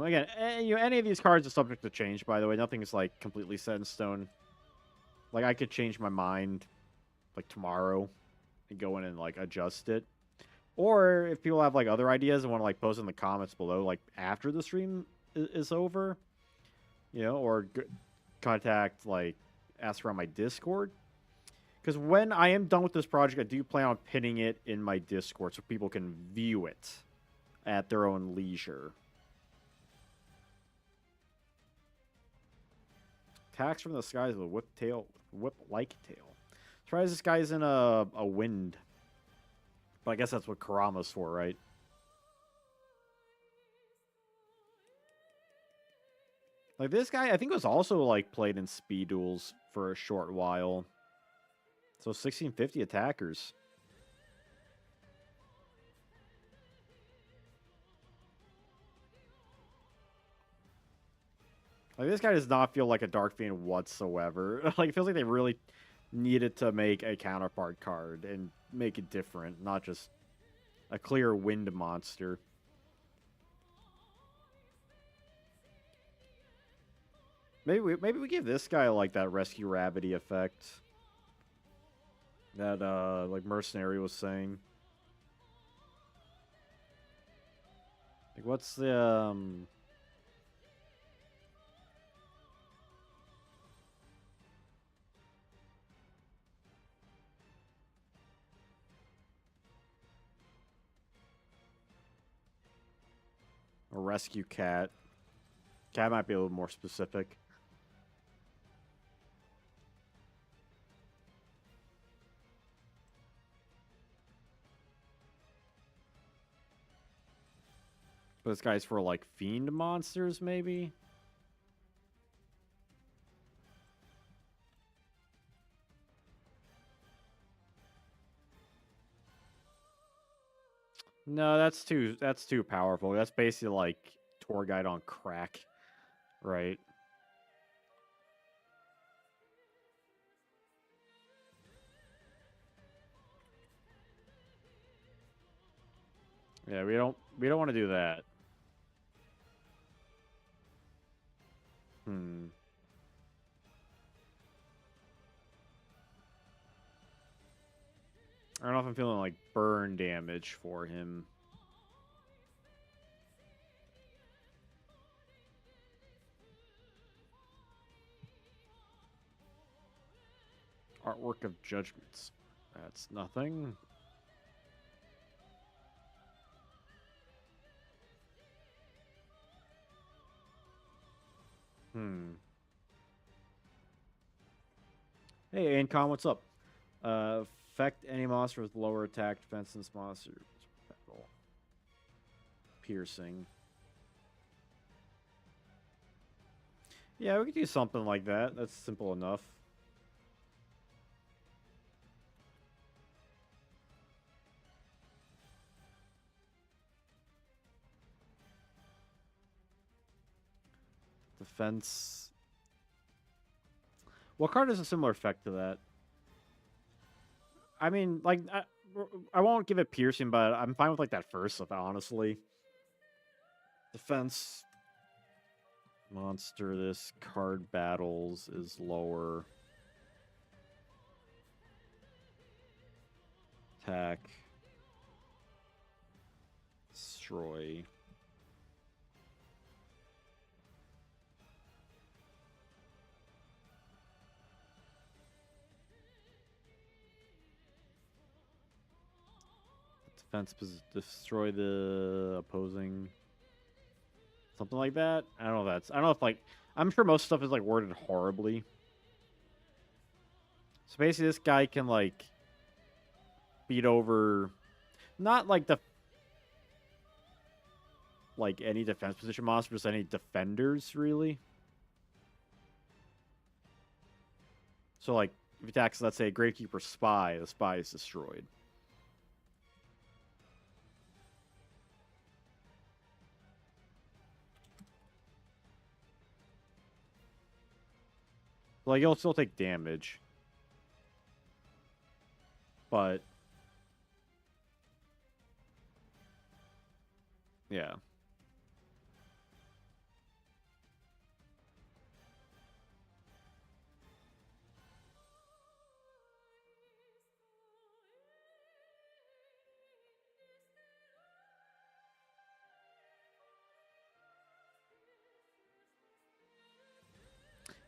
Again, any of these cards are subject to change. By the way, nothing is like completely set in stone. Like I could change my mind like tomorrow and go in and like adjust it. Or if people have like other ideas and want to like post in the comments below, like after the stream is over, or contact like ask around my Discord. Because when I am done with this project, I do plan on pinning it in my Discord so people can view it at their own leisure. Attacks from the skies with whip-like tail. Tries this guy's in a wind. But I guess that's what Karama's for, right? Like, this guy, I think, was also, like, played in speed duels for a short while. So, 1650 attackers. Like, this guy does not feel like a Dark Fiend whatsoever. Like, it feels like they really needed to make a counterpart card and make it different, not just a clear wind monster. Maybe we give this guy like that Rescue Rabbity effect that like Mercenary was saying. Like what's the a Rescue Cat? Cat might be a little more specific. But this guy's for like Fiend monsters, maybe? No, that's too powerful. That's basically like tour guide on crack, right? Yeah, we don't want to do that. I don't know if I'm feeling like burn damage for him. Artwork of Judgments. That's nothing. Hey, Ancon, what's up? Affect any monster with lower attack defense than this monster. Piercing. Yeah, we could do something like that. That's simple enough. Defense. What card has a similar effect to that? I mean, like, I won't give it piercing, but I'm fine with, like, that first stuff, honestly. Defense. Monster, this card battles is lower. Attack. Destroy. Defense, destroy the opposing. Something like that. I don't know if that's. I don't know if like. I'm sure most stuff is like worded horribly. So basically, this guy can like beat over, not like the like any defense position monster, just any defenders really. So like, if he attacks, let's say, a Gravekeeper Spy, the spy is destroyed. Like, he'll still take damage. But... yeah.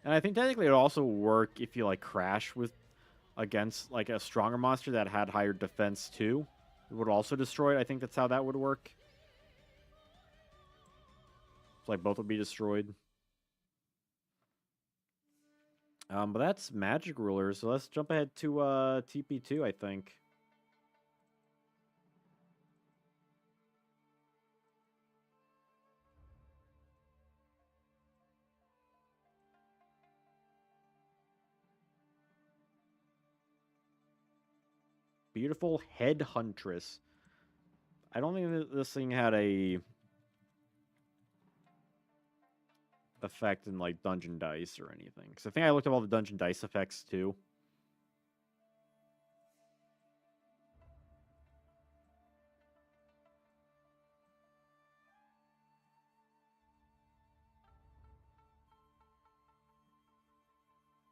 And I think technically it would also work if you like crash with against like a stronger monster that had higher defense too. It would also destroy it. I think that's how that would work. So like both would be destroyed. But that's Magic Ruler, so let's jump ahead to TP2, I think. Beautiful Head Huntress. I don't think this thing had a effect in like Dungeon Dice or anything. Because I think I looked up all the Dungeon Dice effects too.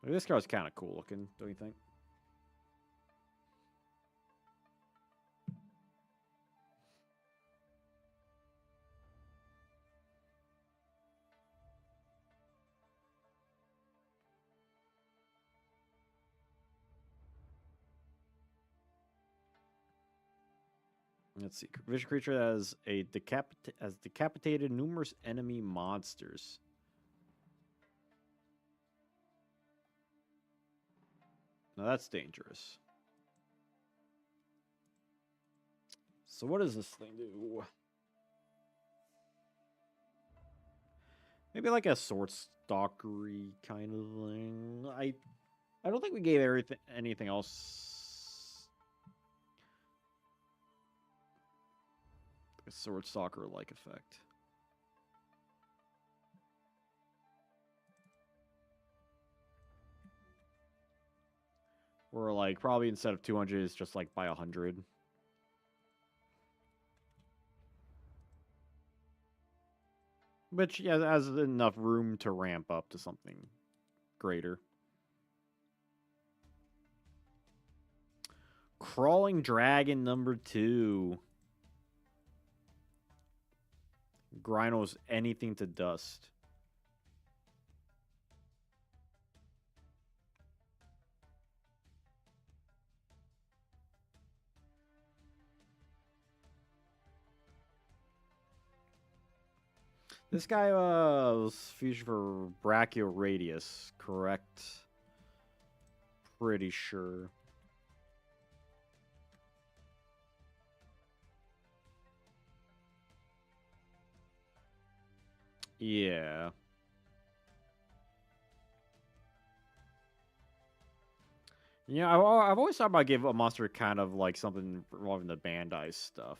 This card's kind of cool looking, don't you think? Let's see. Vision creature has decapitated numerous enemy monsters. Now that's dangerous. So what does this thing do? Maybe like a sword stalkery kind of thing. I don't think we gave anything else. A sword stalker like effect. Or like probably instead of 200 is just like by 100. Which yeah, has enough room to ramp up to something greater. Crawling Dragon number 2. Grindos anything to dust. This guy was featured for Brachial Radius, correct? Pretty sure. Yeah. Yeah, I've always thought about giving a monster kind of like something involving the Bandai stuff.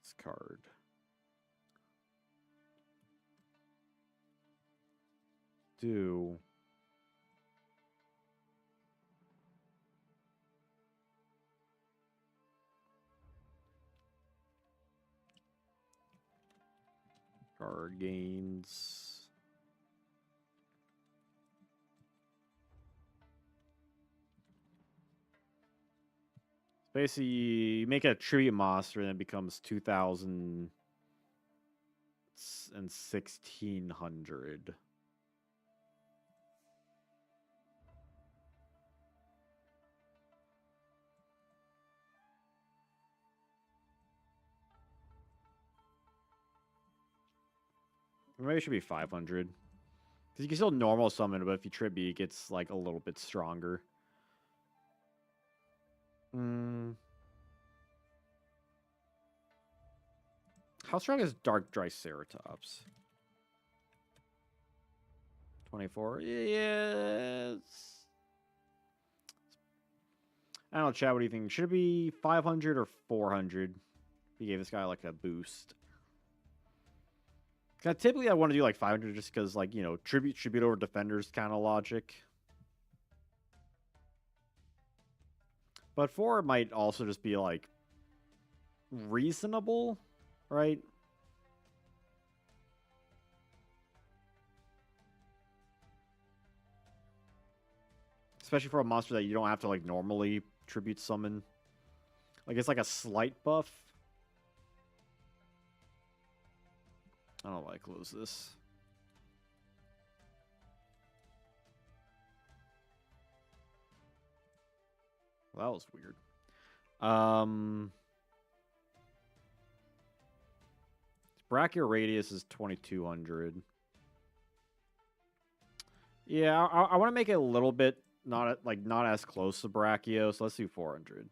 This card. Do. Card gains. Basically, you make a tribute monster and it becomes 2,000 and 1,600. Maybe it should be 500. Because you can still normal summon it, but if you tribute, it gets like a little bit stronger. How strong is Dark Triceratops? 24. Yes. I don't know, Chad. What do you think? Should it be 500 or 400? If you gave this guy like a boost. Typically, I want to do like 500 just because, like, you know, tribute over defenders kind of logic. But 4 might also just be like reasonable, right? especially for a monster that you don't have to like normally tribute summon. Like it's like a slight buff. I don't know why I close this. Well, that was weird. Brachial radius is 2200. Yeah, I want to make it a little bit not as close to Brachio, so let's do 400.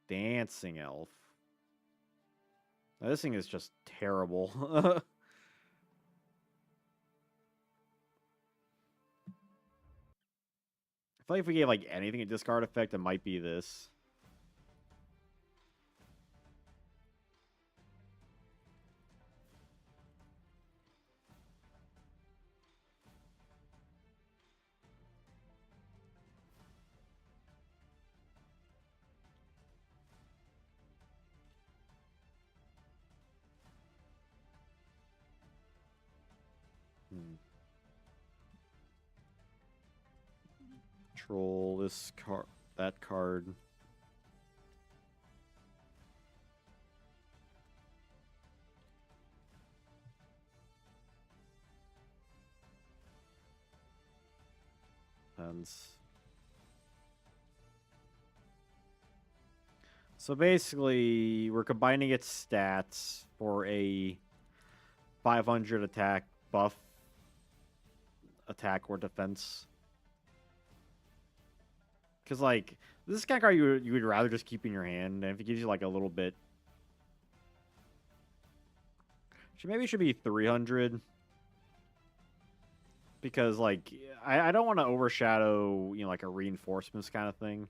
Dancing elf. Now, this thing is just terrible. I feel like if we gave like anything a discard effect, it might be this. Troll this card, that card. Depends. So basically, we're combining its stats for a 500 attack buff, attack or defense. Because, like, this is kind of card you would rather just keep in your hand. And if it gives you, like, a little bit... Maybe it should be 300. Because, like, I don't want to overshadow, you know, like, a reinforcements kind of thing.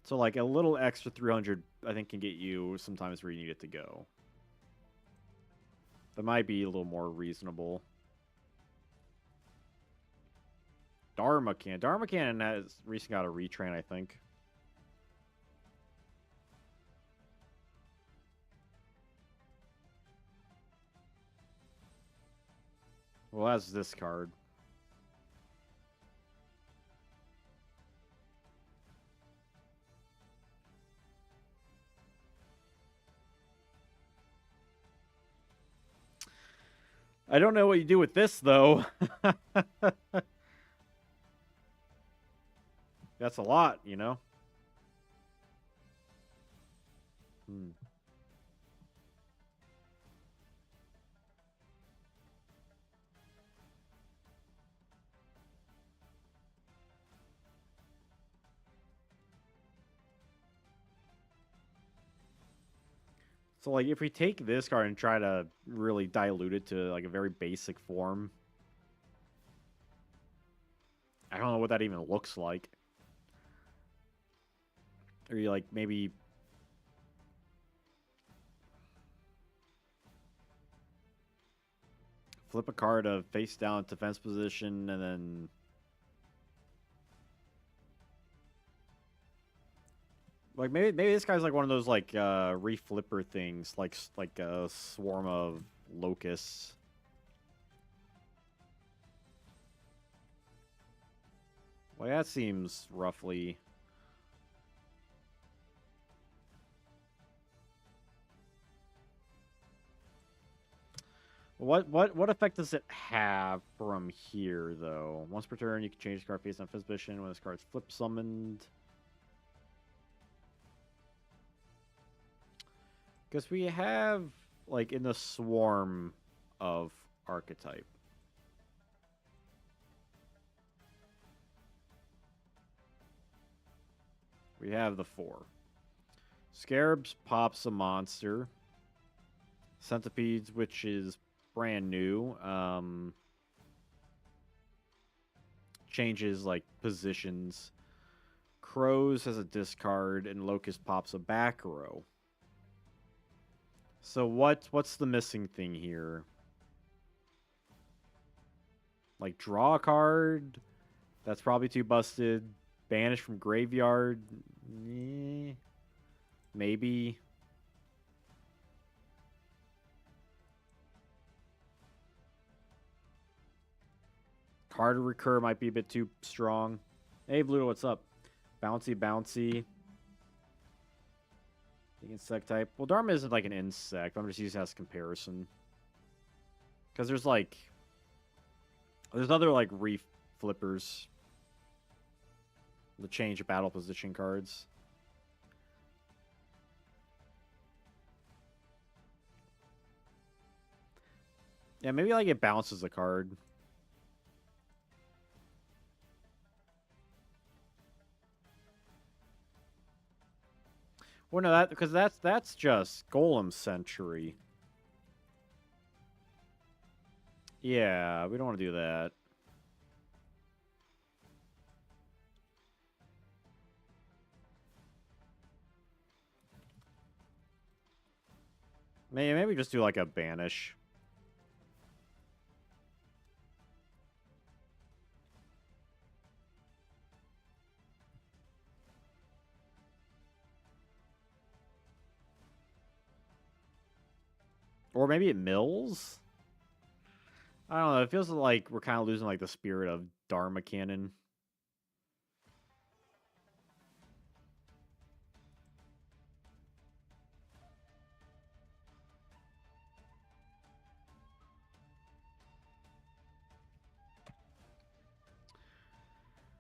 So, like, a little extra 300, I think, can get you sometimes where you need it to go. That might be a little more reasonable. Dharma Cannon has recently got a retrain, I think. Well, that's this card. I don't know what you do with this, though. That's a lot, you know? So, like, if we take this card and try to really dilute it to, like, a very basic form, I don't know what that even looks like. Or you, like, maybe... flip a card to face down defense position, and then... Like, maybe this guy's, like, one of those, like, reflipper things, like a swarm of locusts. Well, that seems roughly... What effect does it have from here, though? Once per turn, you can change the card face on fifth position when this card's flip summoned. Because we have, like, in the swarm of archetype. We have the 4. Scarabs pops a monster. Centipedes, which is brand new. Changes, like, positions. Crows has a discard, and Locust pops a back row. So what's the missing thing here? Like, draw a card? That's probably too busted. Banish from graveyard? Maybe. Card recur might be a bit too strong. Hey, Bluto, what's up? Bouncy, bouncy. The insect type. Well, Dharma isn't like an insect. I'm just using it as comparison. Because there's like... There's other like reef flippers. The change battle position cards. Yeah, maybe like it bounces a card. Well, no, that because that's just Golem Century. Yeah, we don't want to do that. Maybe just do like a banish. Or maybe it mills? I don't know. It feels like we're kind of losing like the spirit of Dharma Cannon.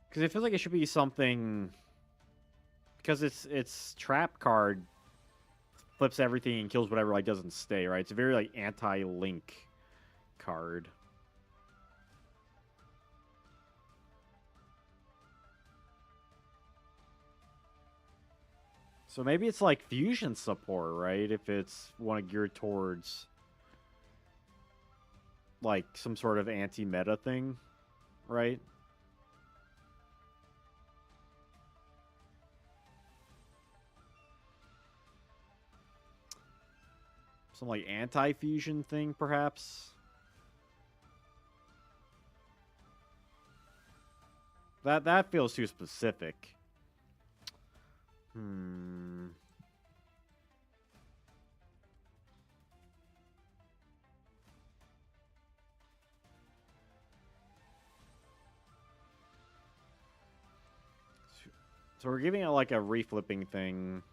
Because it feels like it should be something... Because it's trap card flips everything and kills whatever like doesn't stay, right? It's a very like anti-link card. So maybe it's like fusion support, right? If it's one geared towards like some sort of anti-meta thing, right? Some like anti-fusion thing, perhaps. That feels too specific. Hmm. So we're giving it like a reflipping thing.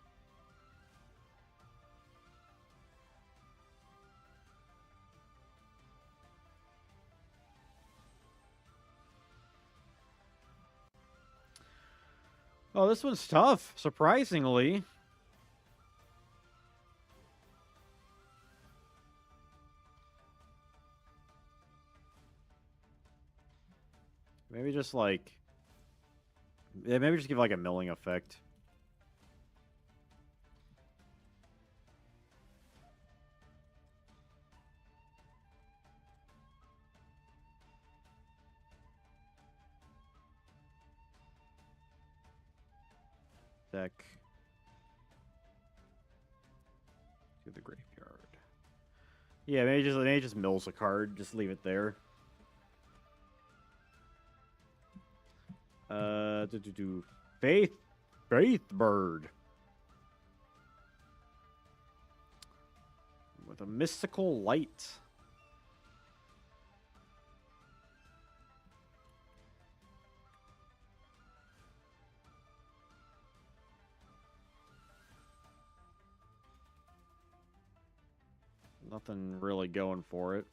Oh, this one's tough, surprisingly. Maybe just like... Yeah, maybe just give like a milling effect. Deck. To the graveyard. Yeah, maybe just mills a card. Just leave it there. Faith Bird. With a mystical light. Nothing really going for it.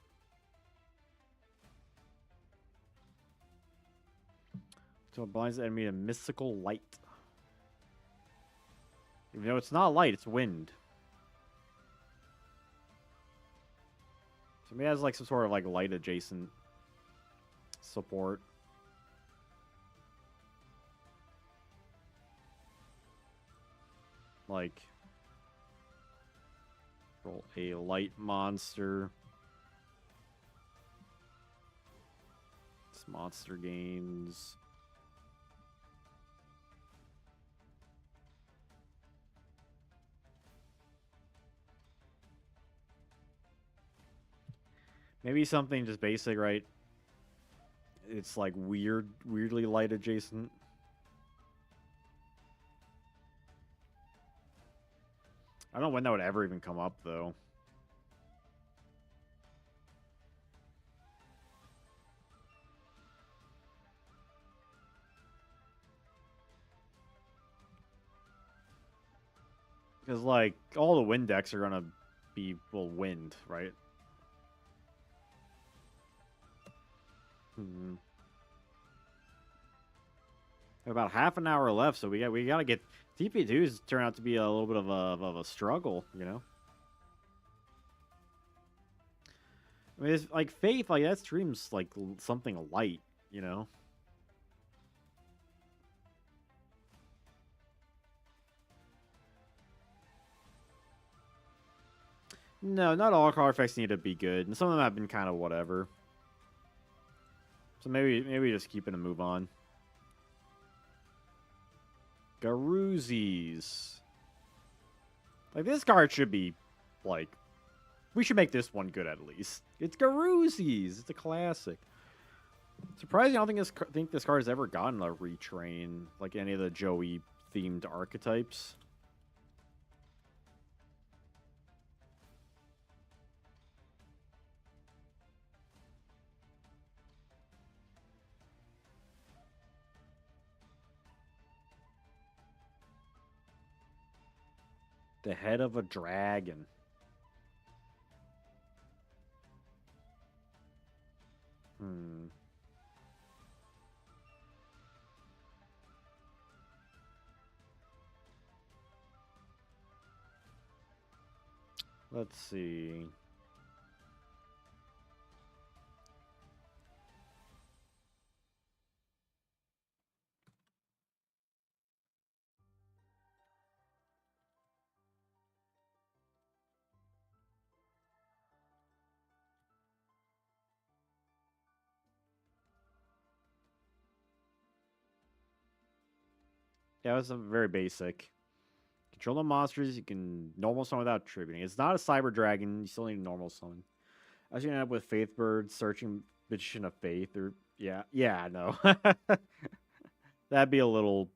So it blinds the enemy a mystical light. Even though it's not light, it's wind. So maybe it has like some sort of like light adjacent support. Like roll a light monster. This monster gains. Maybe something just basic, right? It's like weirdly light adjacent. I don't know when that would ever even come up, though. Because, like, all the wind decks are gonna be, well, wind, right? Hmm. About half an hour left, so we gotta get TP2s turn out to be a little bit of a struggle, you know. I mean, it's like Faith, like that stream's like something light, you know. No, not all card effects need to be good, and some of them have been kind of whatever. So maybe just keep it and move on. Garoozis. Like this card should be like we should make this one good at least. It's Garoozis. It's a classic. Surprising, I don't think this card has ever gotten a retrain like any of the Joey themed archetypes. The head of a dragon. Hmm. Let's see. Yeah, it's a very basic. Control the monsters. You can normal summon without tributing. It's not a cyber dragon. You still need a normal summon. I was gonna end up with Faith Bird searching Magician of Faith. Or yeah, no. That'd be a little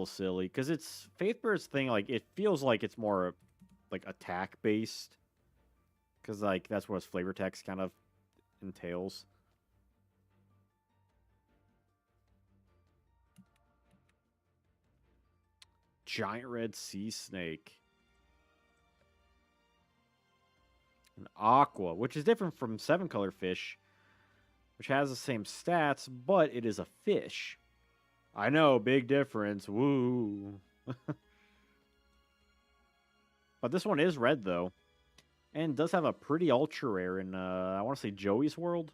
silly because it's Faith Bird's thing. Like it feels like it's more like attack based because like that's what its flavor text kind of entails. Giant red sea snake. An aqua, which is different from seven color fish, which has the same stats, but it is a fish. I know, big difference. Woo. But this one is red though, and does have a pretty ultra rare in I want to say Joey's World.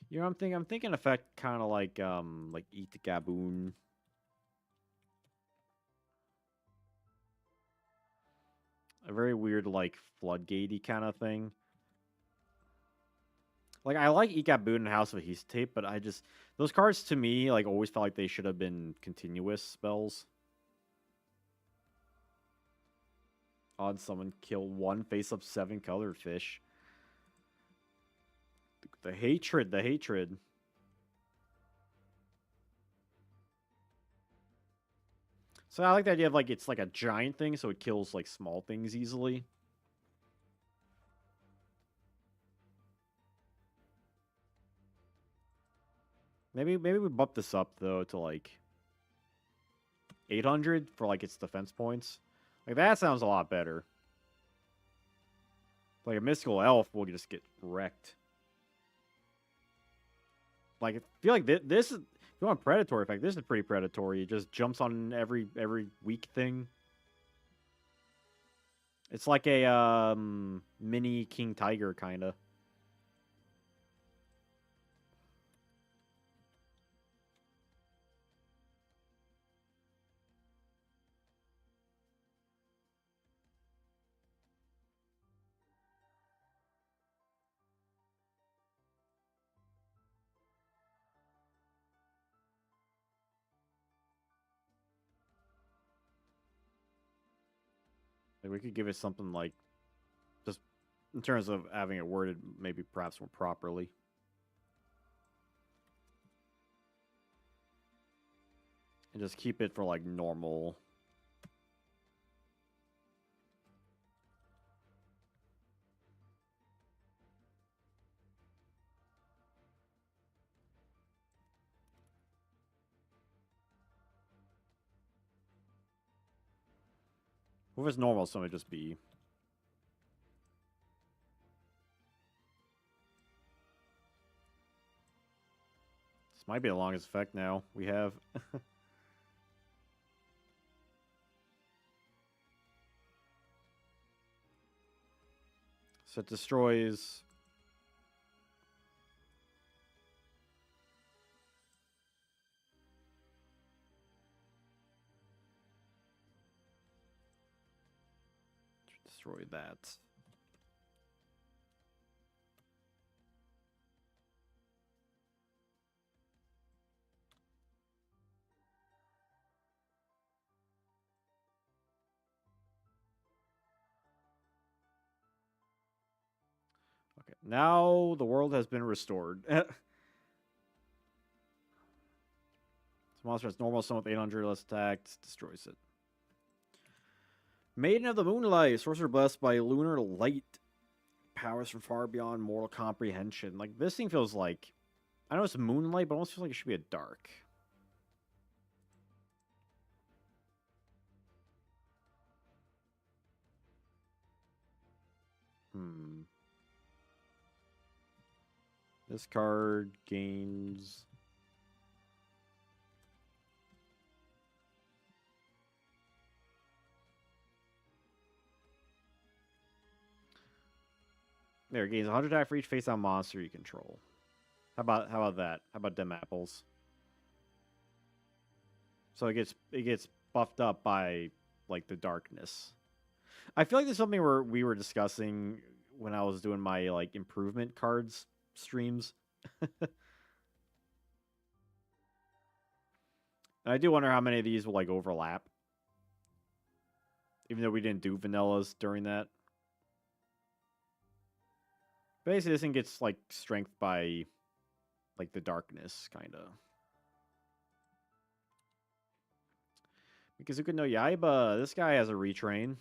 You know, I'm thinking effect kind of like Eat the Gaboon. A very weird like floodgatey kind of thing. Like I like Eat Gaboon and House of Heat Tape, but I just those cards to me like always felt like they should have been continuous spells. Odd summon kill one face up seven colored fish. The hatred, the hatred. So I like the idea of like it's like a giant thing, so it kills like small things easily. Maybe we bump this up though to like 800 for like its defense points. Like that sounds a lot better. Like a mystical elf will just get wrecked. Like I feel like this is if you want predatory effect, this is pretty predatory. It just jumps on every weak thing. It's like a mini King Tiger kind of. Like we could give it something like just in terms of having it worded maybe perhaps more properly. And just keep it for like normal. What if it's normal, so it just be... This might be the longest effect now we have. So it destroys... Destroy that. Okay, now the world has been restored. This monster has normal summon with 800 less attacks, destroys it. Maiden of the Moonlight, sorcerer blessed by lunar light, powers from far beyond mortal comprehension. Like, this thing feels like... I know it's moonlight, but it almost feels like it should be a dark. This card gains... There, it gains 100 attack for each face-down monster you control. How about that? How about them apples? So it gets buffed up by like the darkness. I feel like there's something where we were discussing when I was doing my like improvement cards streams. And I do wonder how many of these will like overlap. Even though we didn't do vanillas during that. Basically, this thing gets like strength by like the darkness, kind of. Mikazuka no Yaiba, this guy has a retrain.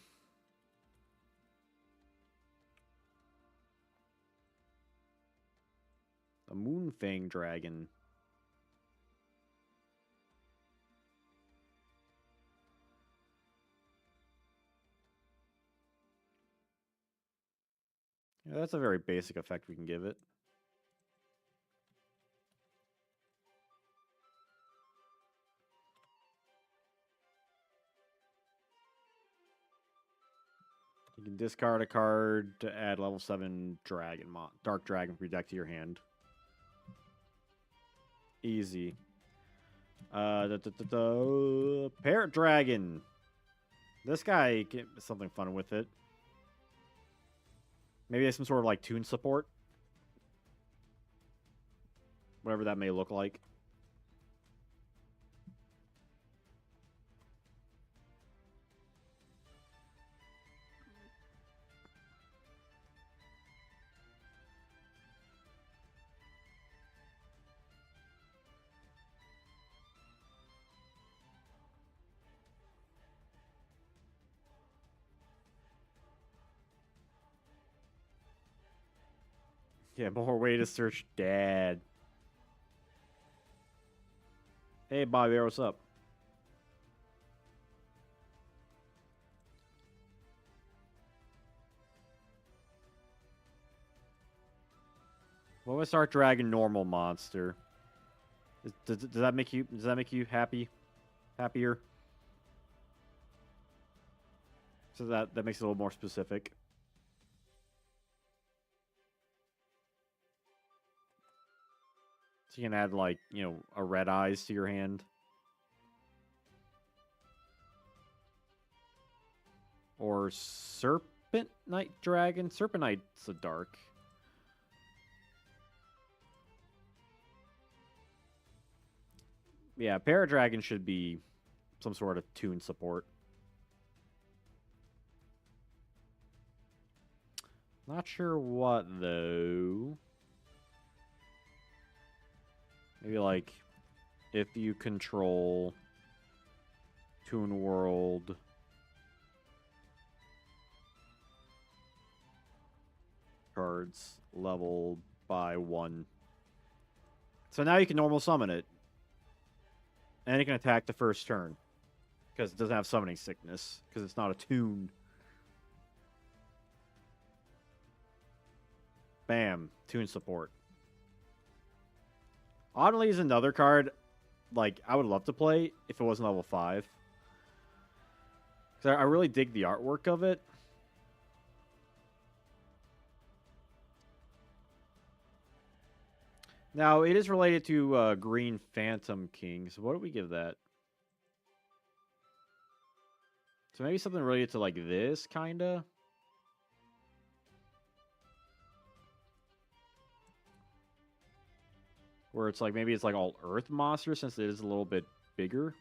A Moonfang Dragon. Yeah, that's a very basic effect we can give it. You can discard a card to add level 7 Dark Dragon from your deck to your hand. Easy. Parrot Dragon. This guy get something fun with it. Maybe some sort of like tune support. Whatever that may look like. Yeah, more way to search dad. Hey, Bobby, what's up? What was Dark Dragon normal monster? Does that make you happy? Happier? So that makes it a little more specific. So you can add like, you know, a red eyes to your hand. Or Serpent Knight Dragon. Serpent Knight's a dark. Yeah, Paradragon should be some sort of tune support. Not sure what, though. Maybe, like, if you control Toon World... cards leveled by 1. So now you can normal summon it. And it can attack the first turn. Because it doesn't have summoning sickness. Because it's not attuned. Bam. Tune support. Oddly is another card, like, I would love to play if it wasn't level 5. Because I really dig the artwork of it. Now, it is related to Green Phantom King. So what do we give that? So maybe something related to, like, this, kinda? Where it's like, maybe it's like all Earth monsters since it is a little bit bigger.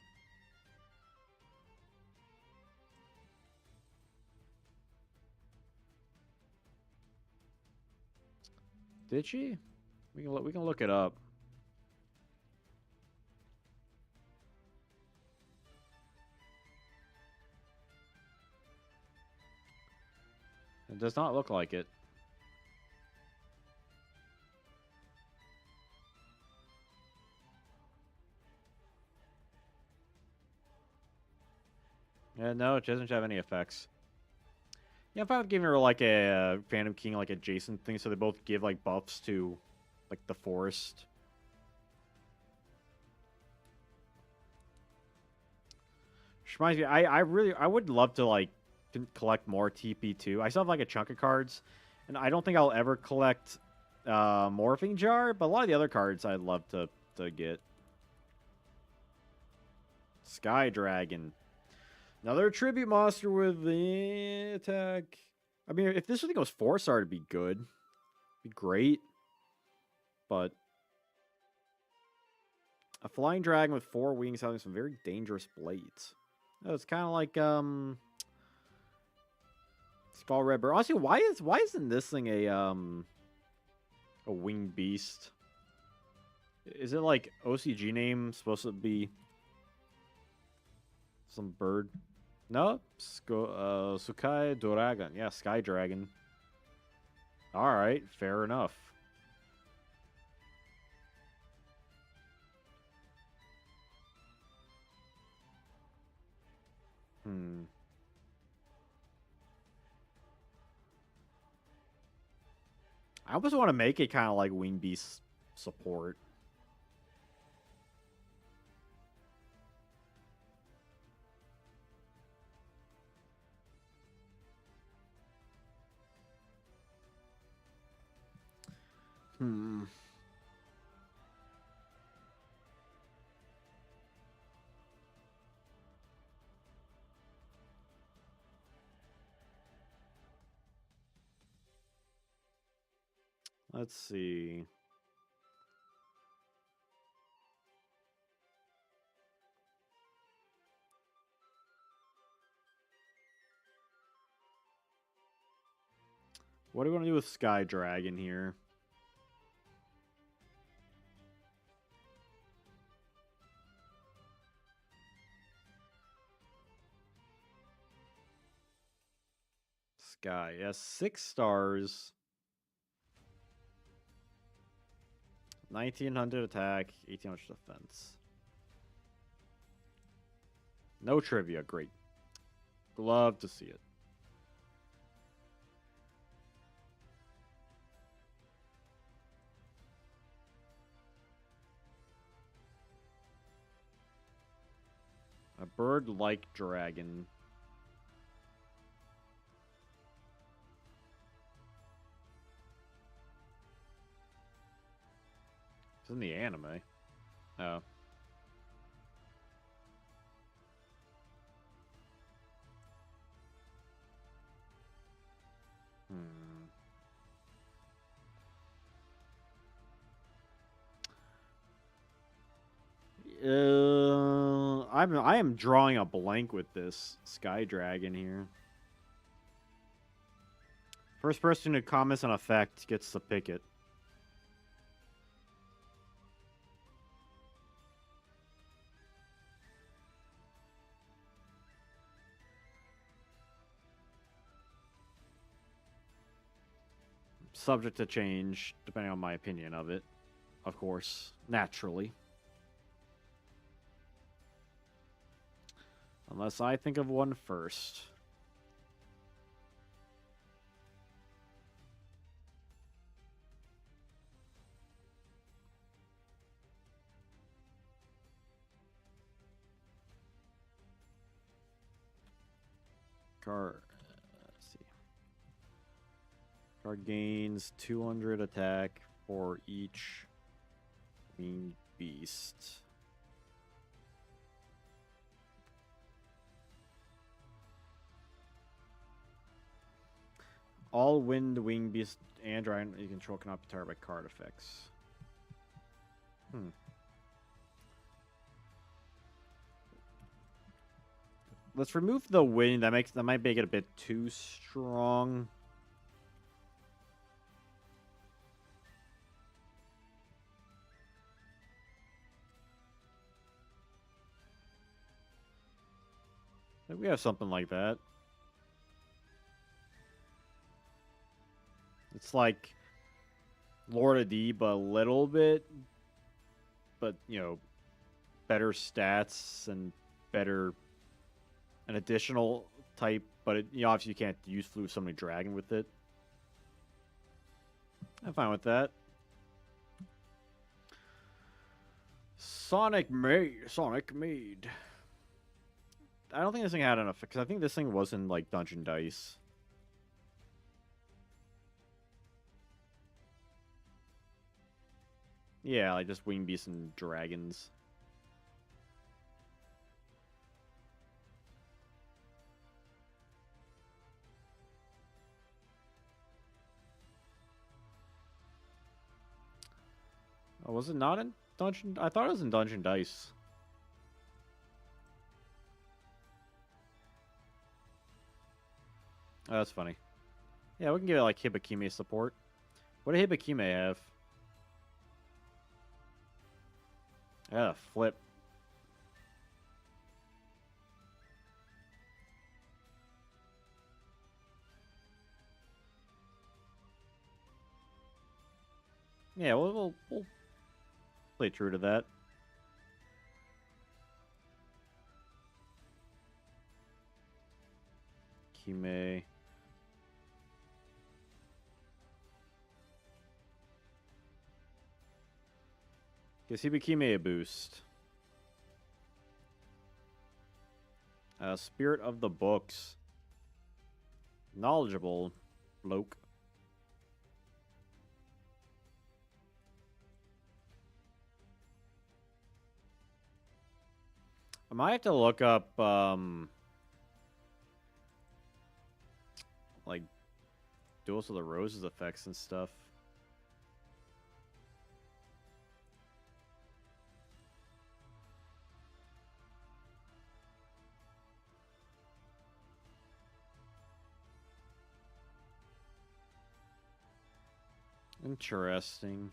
Did she? We can look it up. It does not look like it. Yeah, no, it doesn't have any effects. Yeah, if I would give her like a Phantom King like adjacent thing, so they both give like buffs to like the forest. Which reminds me, I would love to like collect more TP2. I still have like a chunk of cards, and I don't think I'll ever collect Morphing Jar, but a lot of the other cards I'd love to get. Sky Dragon. Another tribute monster with the attack. I mean, if this thing was 4-star, it'd be good. Be great. But a flying dragon with 4 wings having some very dangerous blades. Oh, it's kind of like Skull Red Bird. Honestly, why isn't this thing a winged beast? Is it like OCG name supposed to be some bird? No, Sukai Dragon. Yeah, Sky Dragon. All right, fair enough. I almost want to make it kind of like Wing Beast support. Let's see. What do we want to do with Sky Dragon here? Sky, yes, 6 stars. 1900 attack, 1800 defense. No trivia, great. Love to see it. A bird-like dragon. It's in the anime. Oh. I am drawing a blank with this Sky Dragon here. First person to comment on effect gets to pick it. Subject to change, depending on my opinion of it. Of course. Naturally. Unless I think of one first. Let's see. Card gains 200 attack for each winged beast. All winged beasts and dragon you control cannot be targeted by card effects. Let's remove the wind. That might make it a bit too strong. I think we have something like that. It's like Lord of D, but a little bit, but you know, better stats and better an additional type. But it, you know, obviously you can't use Flute Summoning Dragon with it. I'm fine with that. Sonic Maid. I don't think this thing had enough, because I think this thing was in like Dungeon Dice. Yeah, like just winged beasts and dragons. Oh, was it not in Dungeon? I thought it was in Dungeon Dice. Oh, that's funny. Yeah, we can give it like Hibikime support. What did Hibikime have? Yeah, flip. Yeah, we'll play true to that. Kime. Gives Hibikime a boost. Spirit of the Books. Knowledgeable bloke. I might have to look up, like, Duels of the Roses effects and stuff. Interesting.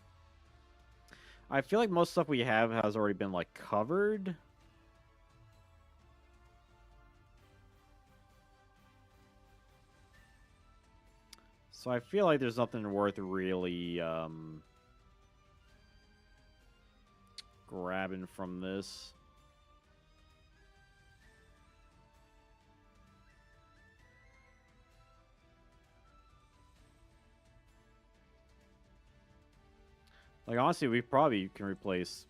I feel like most stuff we have has already been, like, covered. So I feel like there's nothing worth really, grabbing from this. Like, honestly, we probably can replace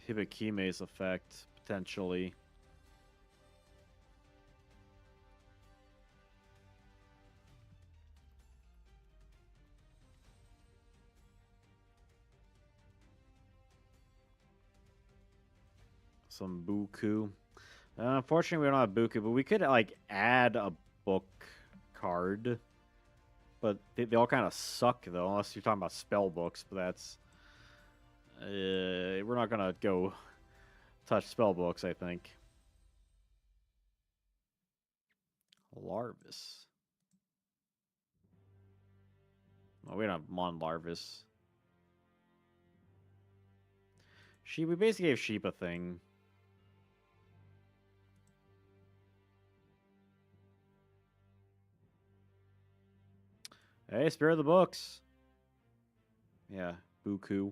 Hibikime's effect, potentially. Some Buku. Unfortunately, we don't have Buku, but we could, like, add a book card. But they all kind of suck, though, unless you're talking about spell books, but that's... we're not going to go touch spell books, I think. Larvis. Oh, we don't have Mon Larvis. We basically gave Sheep a thing. Hey, Spirit of the Books. Yeah, Buku.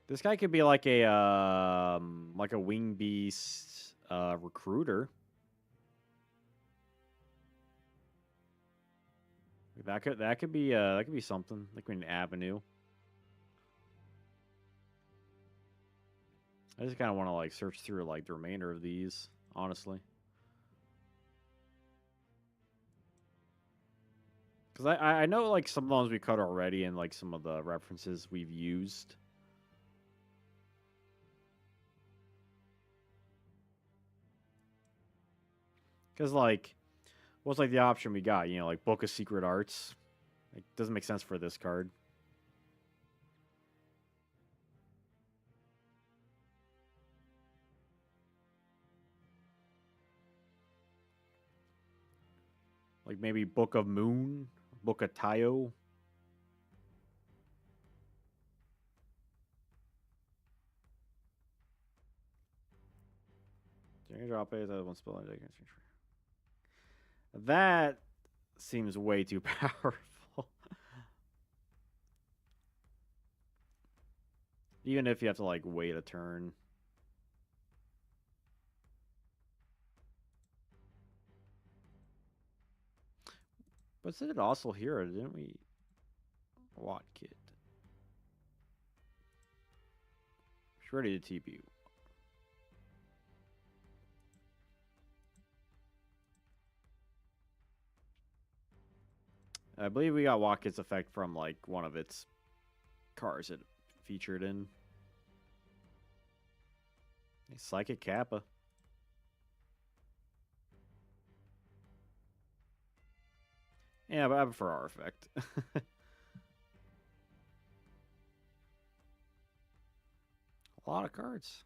This guy could be like a wing beast recruiter. That could be something. Like an avenue. I just kind of want to like search through like the remainder of these, honestly. Because I know like some of the ones we cut already and like some of the references we've used. Because like, what's like the option we got? You know, like Book of Secret Arts. Like, doesn't make sense for this card. Like maybe Book of Moon, Book of Tayo. Drop it. That one spell. That seems way too powerful. Even if you have to like wait a turn. But said it also here, didn't we? What kid? She's ready to TP. I believe we got Watkit's effect from like one of its cars it featured in. Psychic Kappa. Yeah, but I prefer our effect. A lot of cards.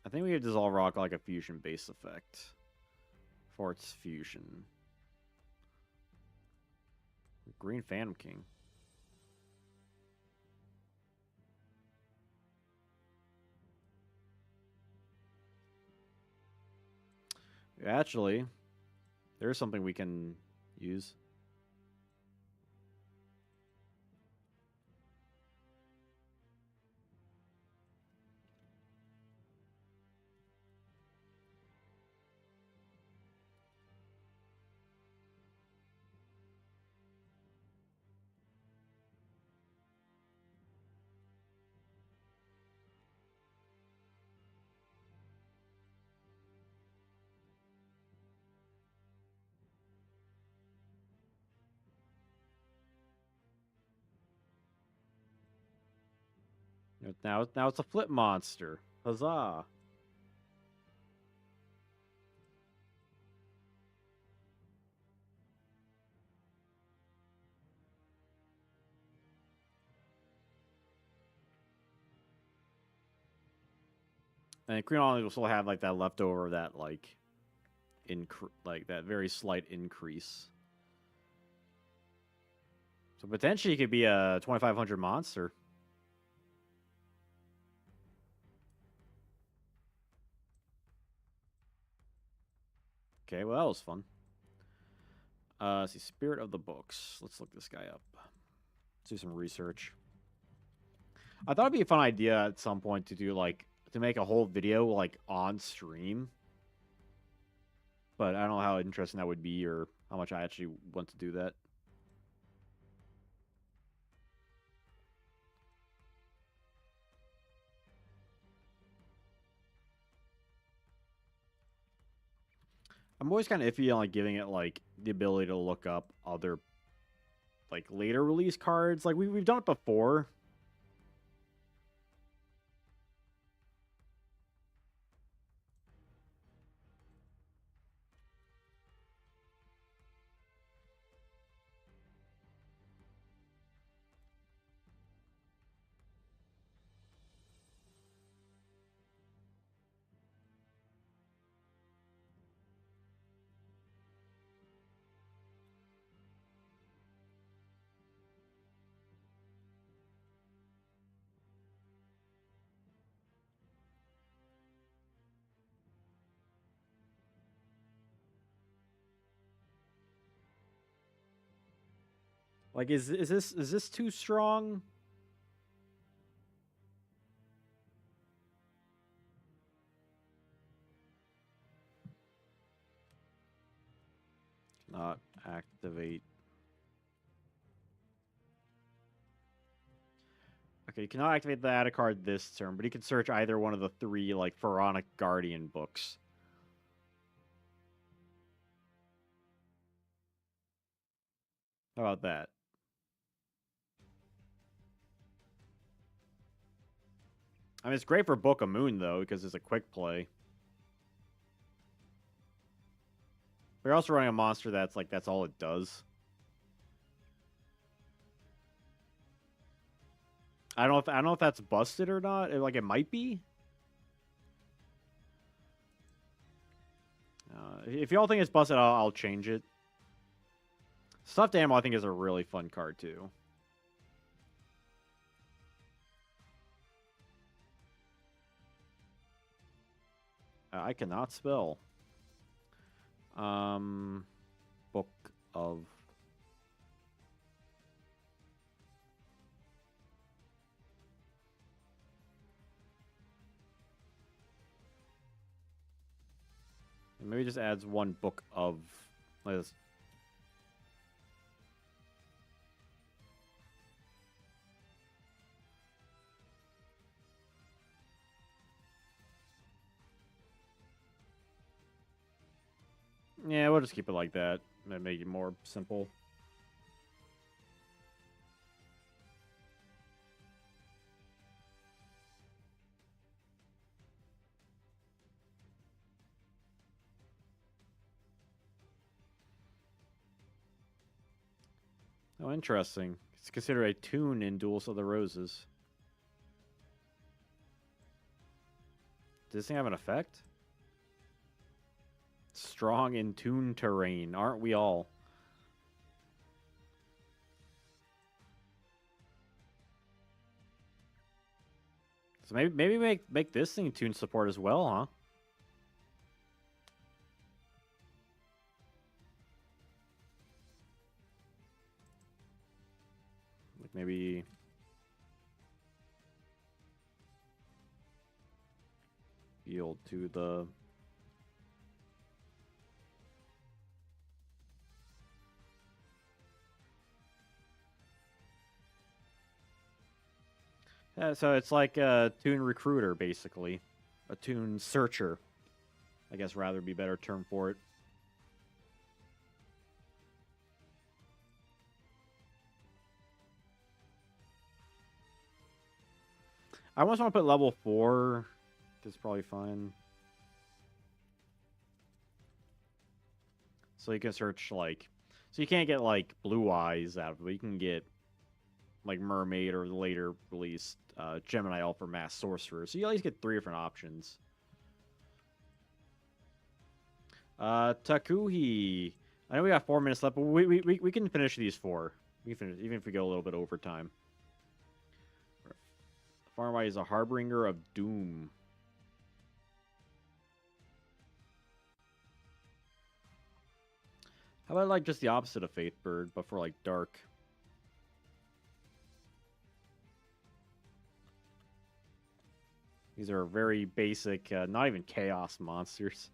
I think we could Dissolve Rock like a fusion base effect for its fusion. Green Phantom King. Actually, there's something we can use. Now it's a flip monster. Huzzah! And Queen Island will still have like that leftover, that like like that very slight increase. So potentially it could be a 2500 monster. Okay, well that was fun. Let's see, Spirit of the Books. Let's look this guy up. Let's do some research. I thought it'd be a fun idea at some point to do like to make a whole video like on stream. But I don't know how interesting that would be or how much I actually want to do that. I'm always kind of iffy on like giving it like the ability to look up other like later release cards. Like we've done it before. Like, is this too strong? Not activate. Okay, you cannot activate the add a card this turn, but you can search either one of the 3 like Pharaonic Guardian books. How about that? I mean, it's great for Book of Moon though because it's a quick play. We're also running a monster that's all it does. I don't know if that's busted or not. Like it might be. If y'all think it's busted, I'll change it. Stuffed Animal I think is a really fun card too. I cannot spell. Book of. Maybe just adds 1 book of. Like this. Yeah, we'll just keep it like that. Make it more simple. Oh, interesting. It's considered a tune in Duels of the Roses. Does this thing have an effect? Strong in tune terrain, aren't we all? So maybe make this thing tune support as well, huh? Like maybe yield to the. Yeah, so it's like a tune recruiter, basically. A tune searcher. I guess rather be a better term for it. I almost want to put level 4. It's probably fine. So you can search, like... So you can't get, like, Blue Eyes out of it, but you can get, like, Mermaid or the later released Gemini Elf or Mass Sorcerer. So you at least get 3 different options. Takuhi. I know we got 4 minutes left, but we can finish these 4. We can finish, even if we go a little bit over time. Farmway is a Harbinger of Doom. How about, like, just the opposite of Faithbird, but for, like, dark? These are very basic, not even chaos monsters.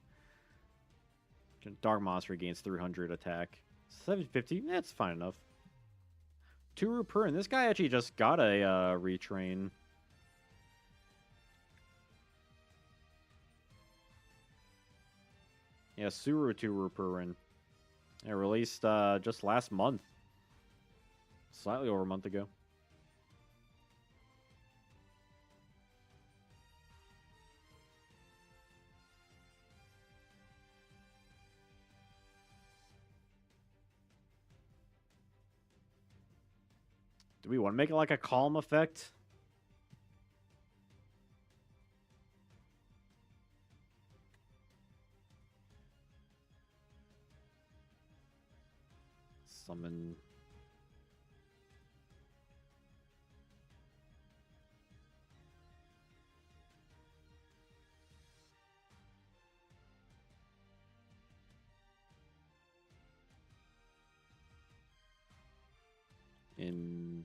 Dark monster gains 300 attack. 750, that's fine enough. 2 root per, and this guy actually just got a retrain. Yeah, Suru 2 root per win. It released just last month. Slightly over a month ago. Do we want to make it like a calm effect? Summon. in...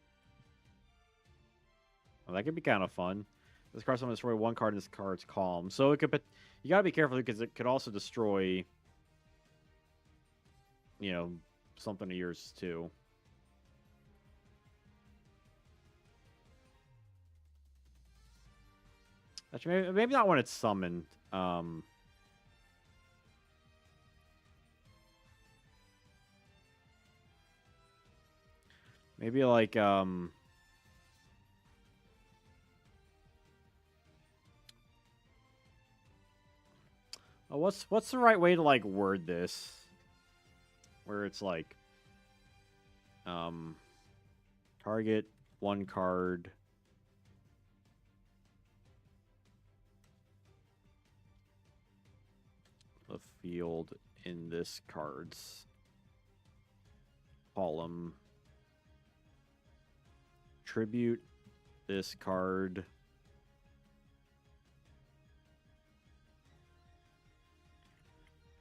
Well, that could be kind of fun. This card's going to destroy one card in this card's column. So it could... You got to be careful because it could also destroy... You know, something of yours too. Actually, maybe not when it's summoned. Maybe like oh, what's the right way to like word this? Where it's like target one card. The field in this card's column. Tribute this card.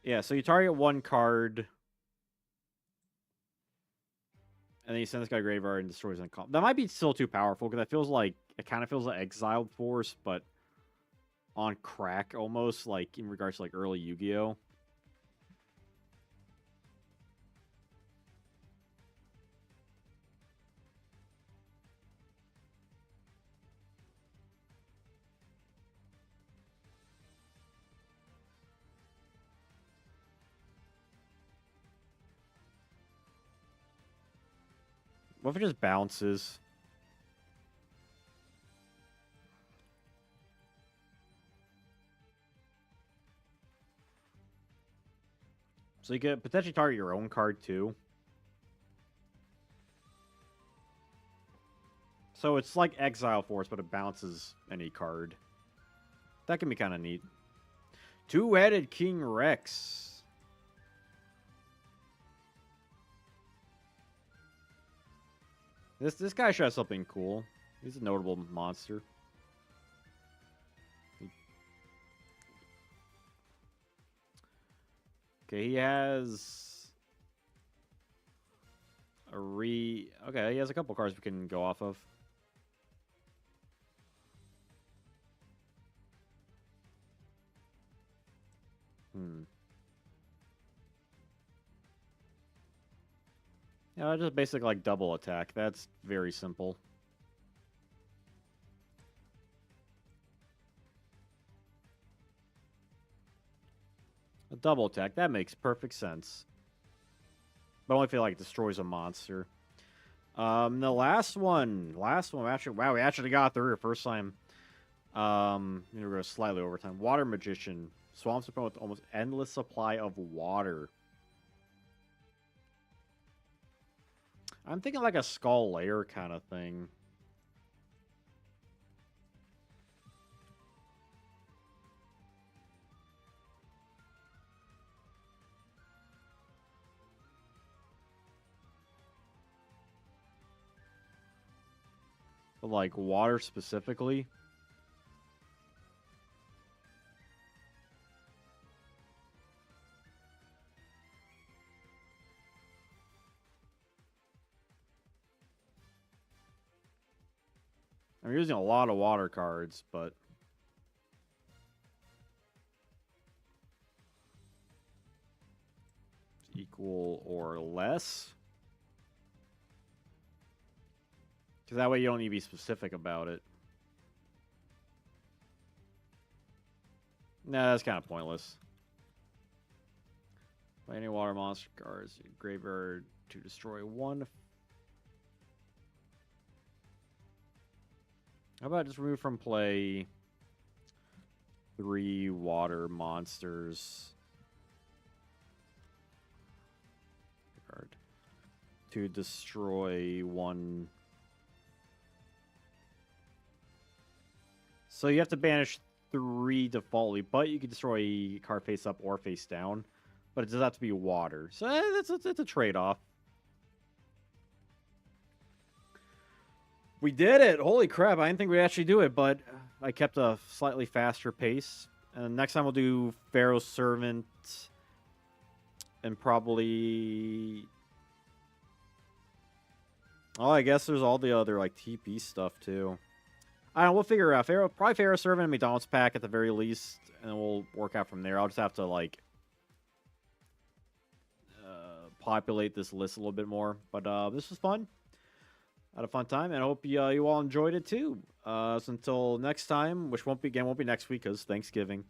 Yeah, so you target one card. And then you send this guy to graveyard and destroys an column. That might be still too powerful because that feels like it kind of feels like exiled force, but on crack almost, like in regards to like early Yu-Gi-Oh. What if it just bounces? So you could potentially target your own card too. So it's like Exile Force, but it bounces any card. That can be kind of neat. Two-headed King Rex. This guy should have something cool. He's a notable monster. Okay, he has a Okay, he has a couple cards we can go off of. Yeah, just basic like double attack. That's very simple. A double attack, that makes perfect sense. But I only feel like it destroys a monster. The last one, actually, wow, we actually got through first time. We're going slightly over time. Water Magician. Swamps opponent with almost endless supply of water. I'm thinking like a Skull Lair kind of thing. But like water specifically. I'm using a lot of water cards, but equal or less. Because that way you don't need to be specific about it. Nah, that's kind of pointless. Play any water monster cards. Graveyard to destroy one. How about just remove from play 3 water monsters? Card to destroy one. So you have to banish 3 defaultly, but you can destroy a card face up or face down. But it does have to be water. So it's a trade-off. We did it! Holy crap, I didn't think we'd actually do it, but I kept a slightly faster pace. And next time we'll do Pharaoh's Servant and probably Oh, I guess there's all the other like TP stuff too. I don't know. We'll figure it out. Probably Pharaoh Servant and McDonald's pack at the very least, and then we'll work out from there. I'll just have to like populate this list a little bit more. But this was fun. Had a fun time, and I hope you all enjoyed it too. So until next time, which won't be next week because Thanksgiving.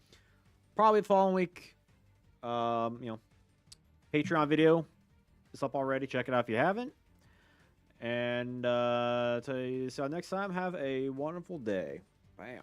Probably the following week. You know, Patreon video is up already. Check it out if you haven't. And so next time, have a wonderful day. Bam.